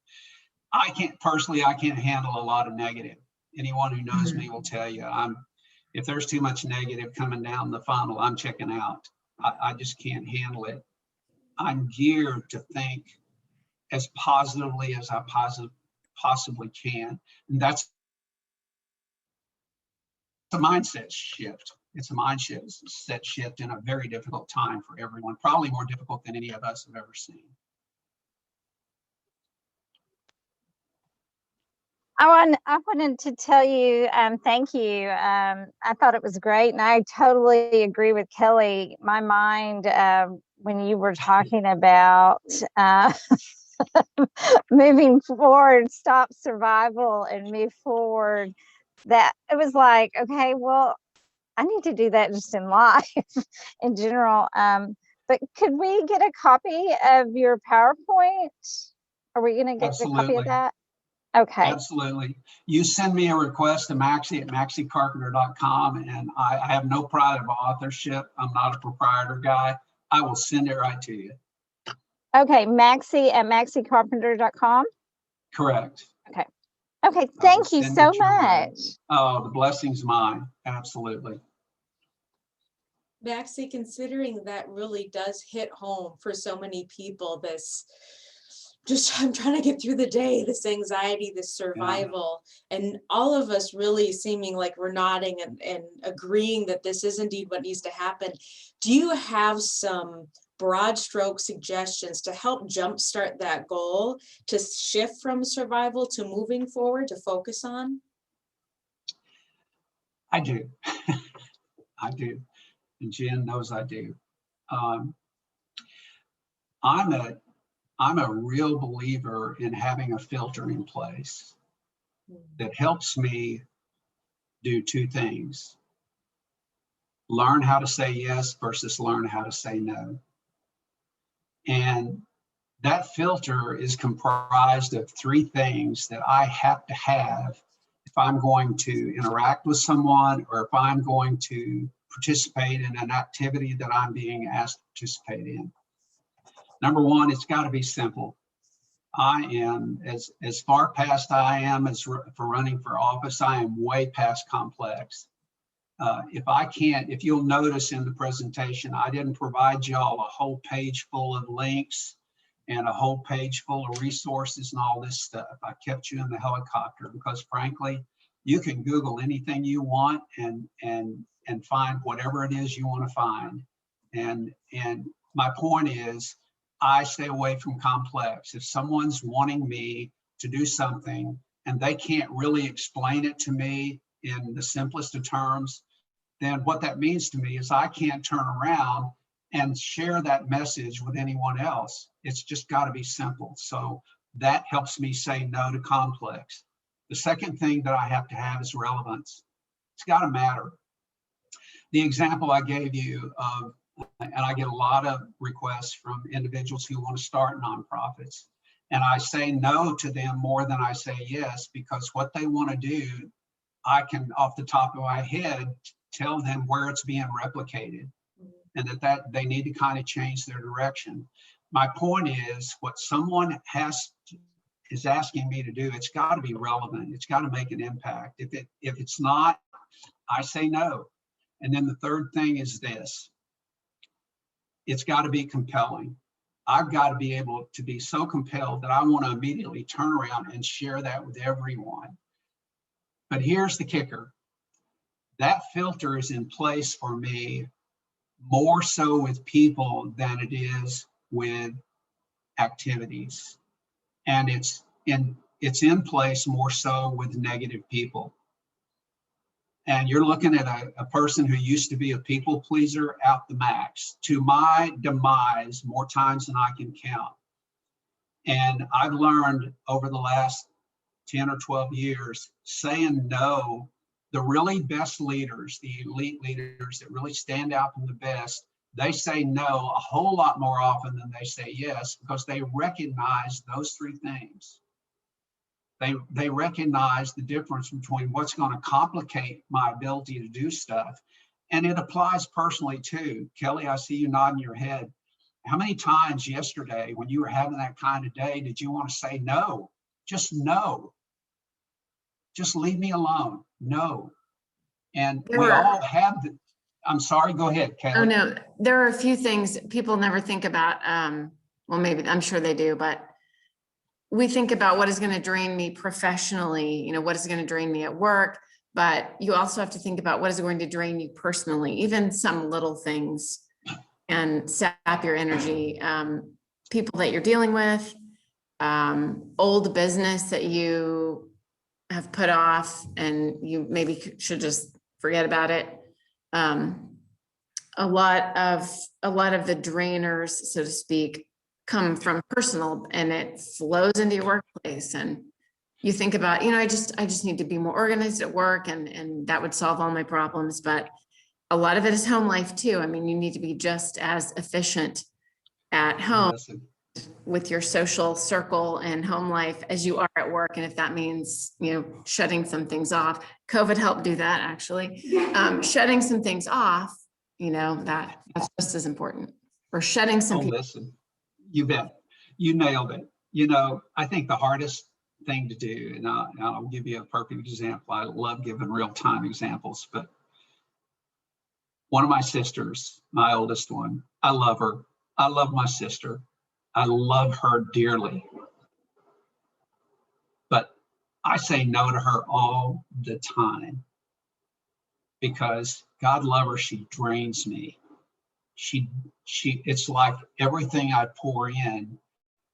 Speaker 2: I can't handle a lot of negative. Anyone who knows me will tell you, if there's too much negative coming down the funnel, I'm checking out. I just can't handle it. I'm geared to think as positively as I possibly can. And that's a mindset shift. It's a mindset shift in a very difficult time for everyone, probably more difficult than any of us have ever seen.
Speaker 3: I wanted to tell you, thank you. I thought it was great, and I totally agree with Kelly. My mind, when you were talking about moving forward, stop survival and move forward, that it was like, okay, well, I need to do that just in life in general. But could we get a copy of your PowerPoint? Are we going to get a copy of that? Okay.
Speaker 2: Absolutely. You send me a request to Maxie at maxiecarpenter.com, and I have no pride of authorship. I'm not a proprietor guy. I will send it right to you.
Speaker 3: Okay, Maxie at maxiecarpenter.com.
Speaker 2: Correct.
Speaker 3: Okay. Okay, thank you so much.
Speaker 2: Oh, the blessing's mine. Absolutely.
Speaker 4: Maxie, considering that really does hit home for so many people, this just, I'm trying to get through the day, this anxiety, this survival, and all of us really seeming like we're nodding and agreeing that this is indeed what needs to happen. Do you have some broad stroke suggestions to help jumpstart that goal, to shift from survival to moving forward, to focus on?
Speaker 2: I do. I do. And Jen knows I do. I'm a real believer in having a filter in place that helps me do two things: learn how to say yes versus learn how to say no. And that filter is comprised of three things that I have to have if I'm going to interact with someone, or if I'm going to participate in an activity that I'm being asked to participate in. Number one, it's got to be simple. I am, as far past I am as for running for office, I am way past complex. If you'll notice in the presentation, I didn't provide y'all a whole page full of links and a whole page full of resources and all this stuff. I kept you in the helicopter because, frankly, you can Google anything you want and find whatever it is you want to find. And my point is, I stay away from complex. If someone's wanting me to do something and they can't really explain it to me in the simplest of terms, then what that means to me is I can't turn around and share that message with anyone else. It's just got to be simple. So that helps me say no to complex. The second thing that I have to have is relevance. It's got to matter. The example I gave you of, and I get a lot of requests from individuals who want to start nonprofits, and I say no to them more than I say yes, because what they want to do, I can, off the top of my head, tell them where it's being replicated, and that they need to kind of change their direction. My point is, what someone is asking me to do, it's got to be relevant. It's got to make an impact. If it's not, I say no. And then the third thing is this: it's got to be compelling. I've got to be able to be so compelled that I want to immediately turn around and share that with everyone. But here's the kicker: that filter is in place for me more so with people than it is with activities. And it's in place more so with negative people. And you're looking at a person who used to be a people pleaser out the max, to my demise more times than I can count. And I've learned over the last 10 or 12 years, saying no, the really best leaders, the elite leaders that really stand out from the best, they say no a whole lot more often than they say yes, because they recognize those three things. They recognize the difference between what's going to complicate my ability to do stuff. And it applies personally too. Kelly, I see you nodding your head. How many times yesterday when you were having that kind of day did you want to say no? Just no. Just leave me alone. No. And we all have I'm sorry, go ahead, Kelly.
Speaker 1: Oh, no, there are a few things people never think about. Well, maybe, I'm sure they do, but we think about what is going to drain me professionally, you know, what is going to drain me at work, but you also have to think about what is going to drain you personally, even some little things, and sap your energy. People that you're dealing with, old business that you have put off and you maybe should just forget about it. A lot of the drainers, so to speak, come from personal, and it flows into your workplace. And you think about, you know, I just need to be more organized at work, and that would solve all my problems. But a lot of it is home life too. I mean, you need to be just as efficient at home with your social circle and home life as you are at work. And if that means, you know, shutting some things off, COVID helped do that actually. Shutting some things off, you know, that's just as important. Or shutting some people.
Speaker 2: Listen, you bet. You nailed it. You know, I think the hardest thing to do, and I'll give you a perfect example. I love giving real-time examples, but one of my sisters, my oldest one, I love her. I love my sister. I love her dearly. But I say no to her all the time because God love her, she drains me. It's like everything I pour in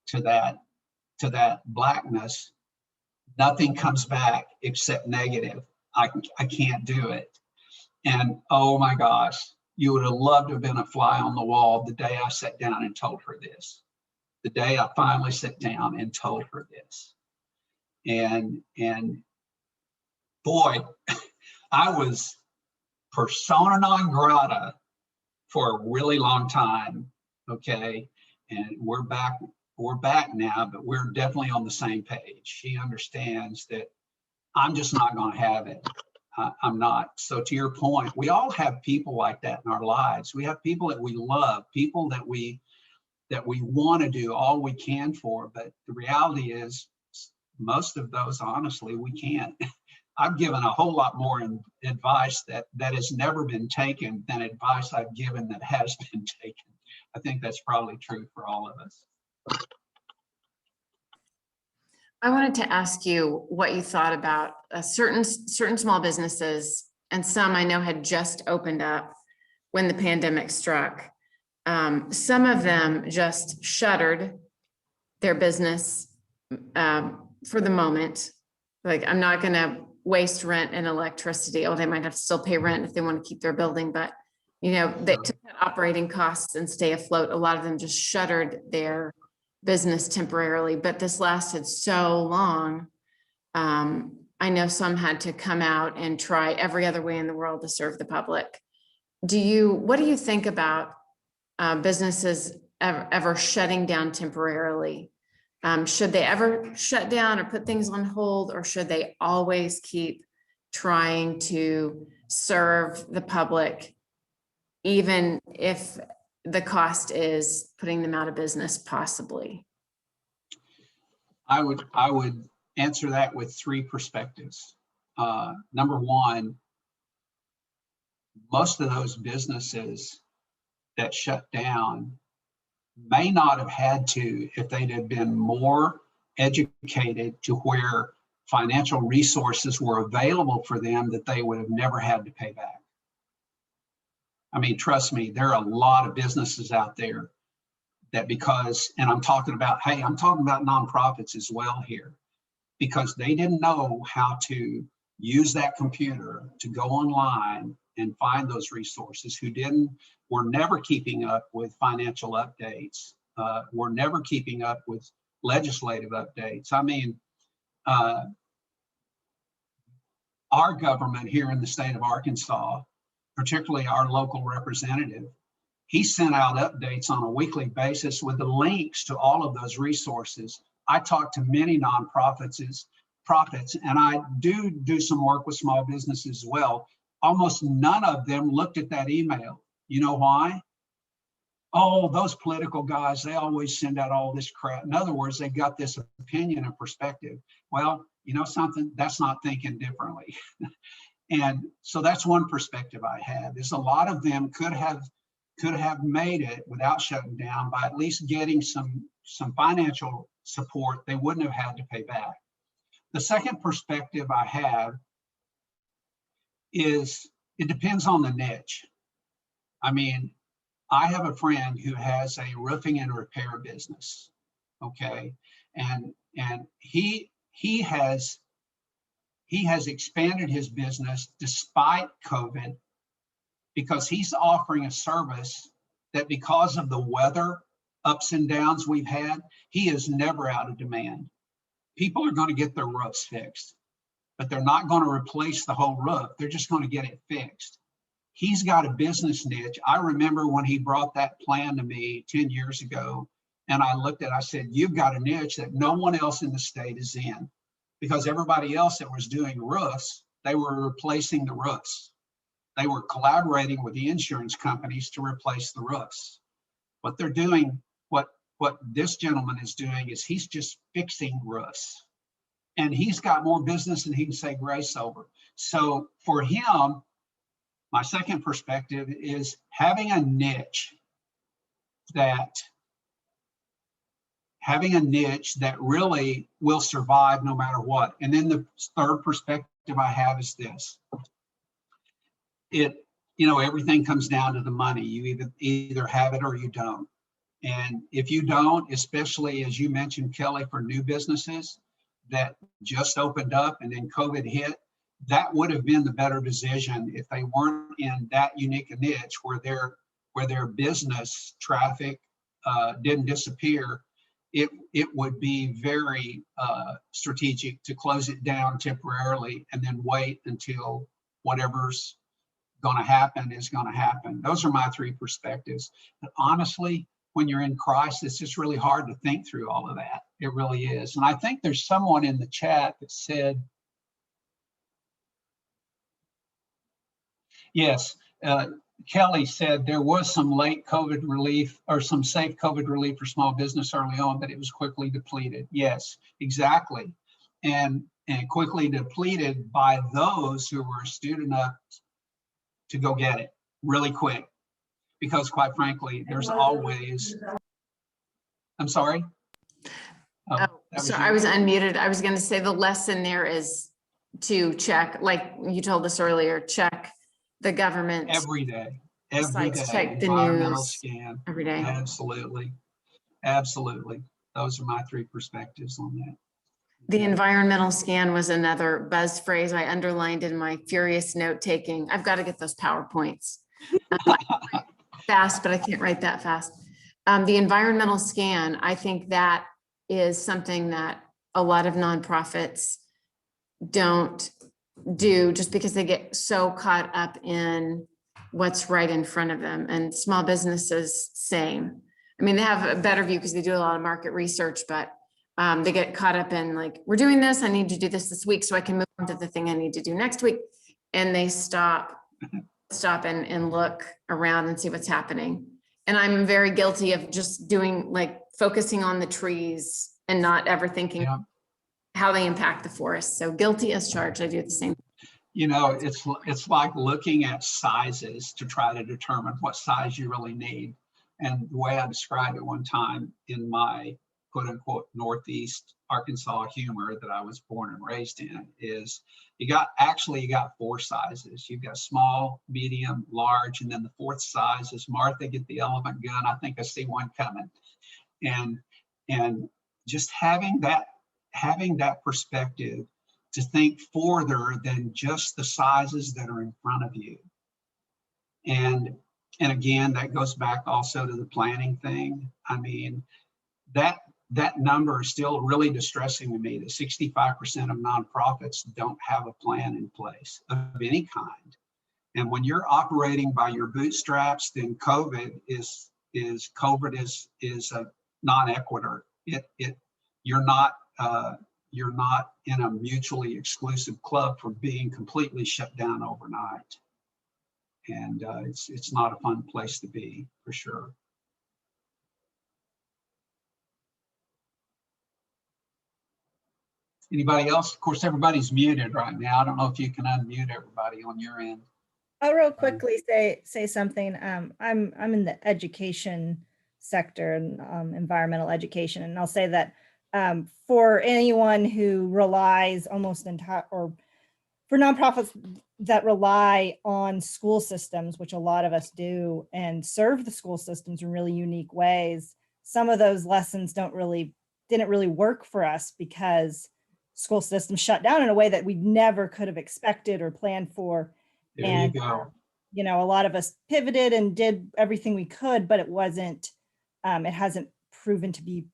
Speaker 2: to that blackness, nothing comes back except negative. I can't do it. And oh my gosh, you would have loved to have been a fly on the wall the day I sat down and told her this. The day I finally sat down and told her this. And boy, I was persona non grata for a really long time. Okay. And we're back now, but we're definitely on the same page. She understands that I'm just not going to have it. I'm not. So to your point, we all have people like that in our lives. We have people that we love, people that we want to do all we can for, but the reality is most of those, honestly, we can't. I've given a whole lot more advice that has never been taken than advice I've given that has been taken. I think that's probably true for all of us.
Speaker 1: I wanted to ask you what you thought about certain small businesses, and some I know had just opened up when the pandemic struck. Some of them just shuttered their business for the moment. Like, I'm not going to waste rent and electricity. Oh, they might have to still pay rent if they want to keep their building, but you know, they took operating costs and stay afloat. A lot of them just shuttered their business temporarily, but this lasted so long. I know some had to come out and try every other way in the world to serve the public. What do you think about businesses ever shutting down temporarily? Should they ever shut down or put things on hold, or should they always keep trying to serve the public, even if the cost is putting them out of business, possibly?
Speaker 2: I would answer that with three perspectives. Number one, most of those businesses that shut down may not have had to if they'd have been more educated to where financial resources were available for them that they would have never had to pay back. I mean, trust me, there are a lot of businesses out there that because, and I'm talking about nonprofits as well here, because they didn't know how to use that computer to go online and find those resources, were never keeping up with financial updates, were never keeping up with legislative updates. I mean, our government here in the state of Arkansas, particularly our local representative, he sent out updates on a weekly basis with the links to all of those resources. I talked to many nonprofits, and I do some work with small businesses as well. Almost none of them looked at that email. You know why? Oh, those political guys, they always send out all this crap. In other words, they got this opinion and perspective. Well, you know something, that's not thinking differently. And so that's one perspective I have, is a lot of them could have made it without shutting down by at least getting some financial support they wouldn't have had to pay back. The second perspective I have is it depends on the niche. I mean, I have a friend who has a roofing and repair business, okay? And he has expanded his business despite COVID, because he's offering a service that, because of the weather ups and downs we've had, he is never out of demand. People are going to get their roofs fixed, but they're not going to replace the whole roof. They're just going to get it fixed. He's got a business niche. I remember when he brought that plan to me 10 years ago, and I looked at it, I said, you've got a niche that no one else in the state is in, because everybody else that was doing roofs, they were replacing the roofs. They were collaborating with the insurance companies to replace the roofs. What they're doing, what this gentleman is doing, is he's just fixing roofs. And he's got more business than he can say grace over. So for him, my second perspective is having a niche that really will survive no matter what. And then the third perspective I have is this. Everything comes down to the money. You either have it or you don't. And if you don't, especially as you mentioned, Kelly, for new businesses that just opened up and then COVID hit, that would have been the better decision if they weren't in that unique a niche where their business traffic didn't disappear. It would be very strategic to close it down temporarily and then wait until whatever's going to happen is going to happen. Those are my three perspectives. But honestly, when you're in crisis, it's really hard to think through all of that. It really is. And I think there's someone in the chat that said, yes, Kelly said there was some late COVID relief or some safe COVID relief for small business early on, but it was quickly depleted. Yes, exactly. And quickly depleted by those who were astute enough to go get it really quick. Because quite frankly, there's always, I'm sorry.
Speaker 1: So I was unmuted. I was going to say the lesson there is to check, like you told us earlier, check the government
Speaker 2: every day,
Speaker 1: check the
Speaker 2: environmental
Speaker 1: news
Speaker 2: scan
Speaker 1: every day.
Speaker 2: Absolutely. Those are my three perspectives on that.
Speaker 1: The environmental scan was another buzz phrase I underlined in my furious note taking. I've got to get those PowerPoints fast, but I can't write that fast. The environmental scan, I think that is something that a lot of nonprofits don't do just because they get so caught up in what's right in front of them. And small businesses, same. I mean, they have a better view because they do a lot of market research, but they get caught up in like, we're doing this, I need to do this week so I can move on to the thing I need to do next week. And they stop and look around and see what's happening. And I'm very guilty of just doing like focusing on the trees and not ever thinking how they impact the forest. So guilty as charged. I do the same.
Speaker 2: You know, it's like looking at sizes to try to determine what size you really need. And the way I described it one time in my quote unquote Northeast Arkansas humor that I was born and raised in is you got four sizes. You've got small, medium, large, and then the fourth size is Martha, get the elephant gun. I think I see one coming. and just having that perspective to think further than just the sizes that are in front of you. And again, that goes back also to the planning thing. I mean, that number is still really distressing to me, that 65% of nonprofits don't have a plan in place of any kind. And when you're operating by your bootstraps, then COVID is a non-equator. You're not in a mutually exclusive club for being completely shut down overnight. And it's not a fun place to be, for sure. Anybody else? Of course, everybody's muted right now. I don't know if you can unmute everybody on your end.
Speaker 5: I'll real quickly say something. I'm in the education sector and environmental education, and I'll say that for anyone who relies almost entire, or for nonprofits that rely on school systems, which a lot of us do, and serve the school systems in really unique ways, some of those lessons didn't really work for us because school systems shut down in a way that we never could have expected or planned for.
Speaker 2: There you go.
Speaker 5: You know, a lot of us pivoted and did everything we could, but it hasn't proven to be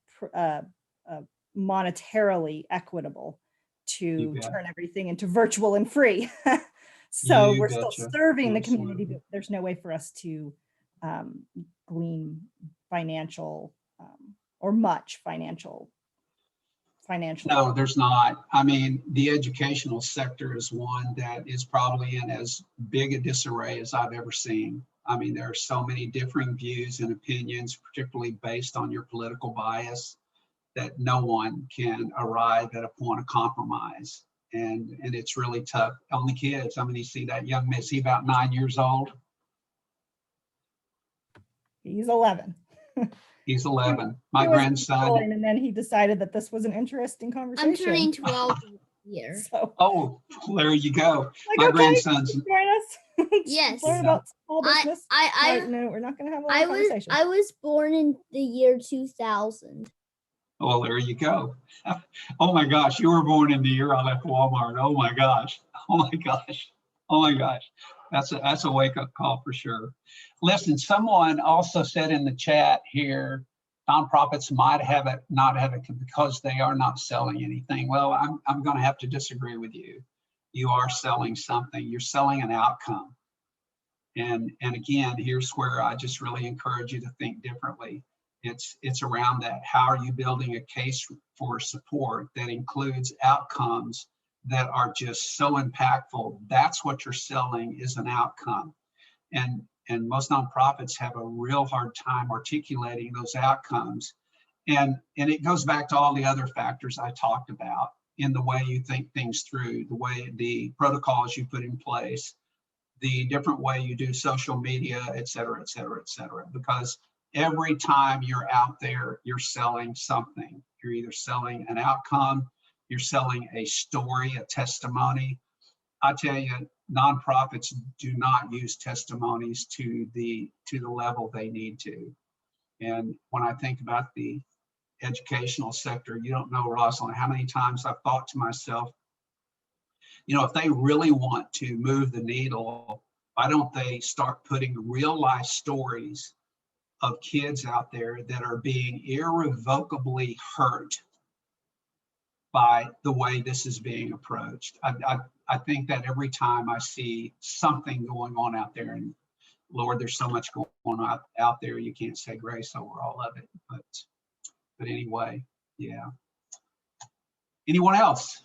Speaker 5: monetarily equitable to turn everything into virtual and free. So we're still serving the community, but there's no way for us to glean financial or much financial.
Speaker 2: No, there's not. I mean, the educational sector is one that is probably in as big a disarray as I've ever seen. I mean, there are so many differing views and opinions, particularly based on your political bias, that no one can arrive at a point of compromise. And it's really tough on the kids. I mean, you see that young man, is he about 9 years old?
Speaker 5: He's 11.
Speaker 2: He's 11. My grandson.
Speaker 5: And then he decided that this was an interesting conversation.
Speaker 6: I'm turning 12 here.
Speaker 5: So,
Speaker 2: oh, there you go.
Speaker 5: like,
Speaker 2: My
Speaker 5: okay,
Speaker 2: grandson's.
Speaker 5: join us.
Speaker 6: Yes.
Speaker 5: Learn about small business.
Speaker 6: I
Speaker 5: No, we're not going to have a long conversation.
Speaker 6: I was born in the year 2000.
Speaker 2: Well, there you go. Oh my gosh, you were born in the year I left Walmart. Oh my gosh. Oh my gosh. Oh my gosh. That's a wake-up call for sure. Listen, someone also said in the chat here, nonprofits might have it, not have it because they are not selling anything. Well, I'm going to have to disagree with you. You are selling something. You're selling an outcome. And again, here's where I just really encourage you to think differently. It's around that. How are you building a case for support that includes outcomes that are just so impactful? That's what you're selling, is an outcome. And most nonprofits have a real hard time articulating those outcomes. And it goes back to all the other factors I talked about in the way you think things through, the way the protocols you put in place, the different way you do social media, et cetera, et cetera, et cetera. Because every time you're out there, you're selling something. You're either selling an outcome, you're selling a story, a testimony. I tell you, nonprofits do not use testimonies to the level they need to. And when I think about the educational sector, you don't know, Rosalind, how many times I've thought to myself, you know, if they really want to move the needle, why don't they start putting real life stories of kids out there that are being irrevocably hurt by the way this is being approached. I think that every time I see something going on out there, and Lord, there's so much going on out there, you can't say grace over all of it. But anyway, yeah. Anyone else?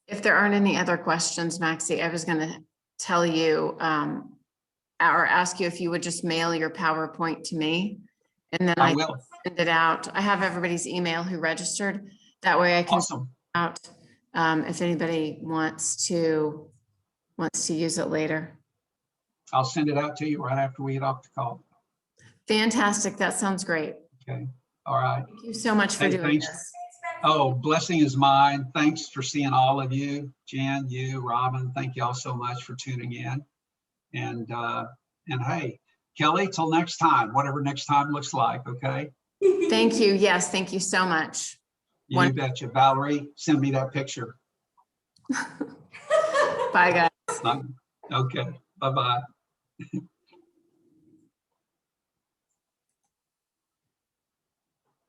Speaker 1: If there aren't any other questions, Maxie, I was going to tell you or ask you if you would just mail your PowerPoint to me, and then I
Speaker 2: will
Speaker 1: send it out. I have everybody's email who registered. That way I can
Speaker 2: Awesome.
Speaker 1: send it out if anybody wants to use it later.
Speaker 2: I'll send it out to you right after we get off the call.
Speaker 1: Fantastic. That sounds great.
Speaker 2: Okay. All right.
Speaker 1: Thank you so much for
Speaker 2: Hey,
Speaker 1: doing
Speaker 2: thanks.
Speaker 1: this.
Speaker 2: Oh, blessing is mine. Thanks for seeing all of you. Jen, you, Robin, thank you all so much for tuning in. And And hey, Kelly, till next time, whatever next time looks like, okay?
Speaker 1: Thank you. Yes, thank you so much.
Speaker 2: You betcha. Valerie, send me that picture.
Speaker 1: Bye, guys.
Speaker 2: Okay, bye-bye.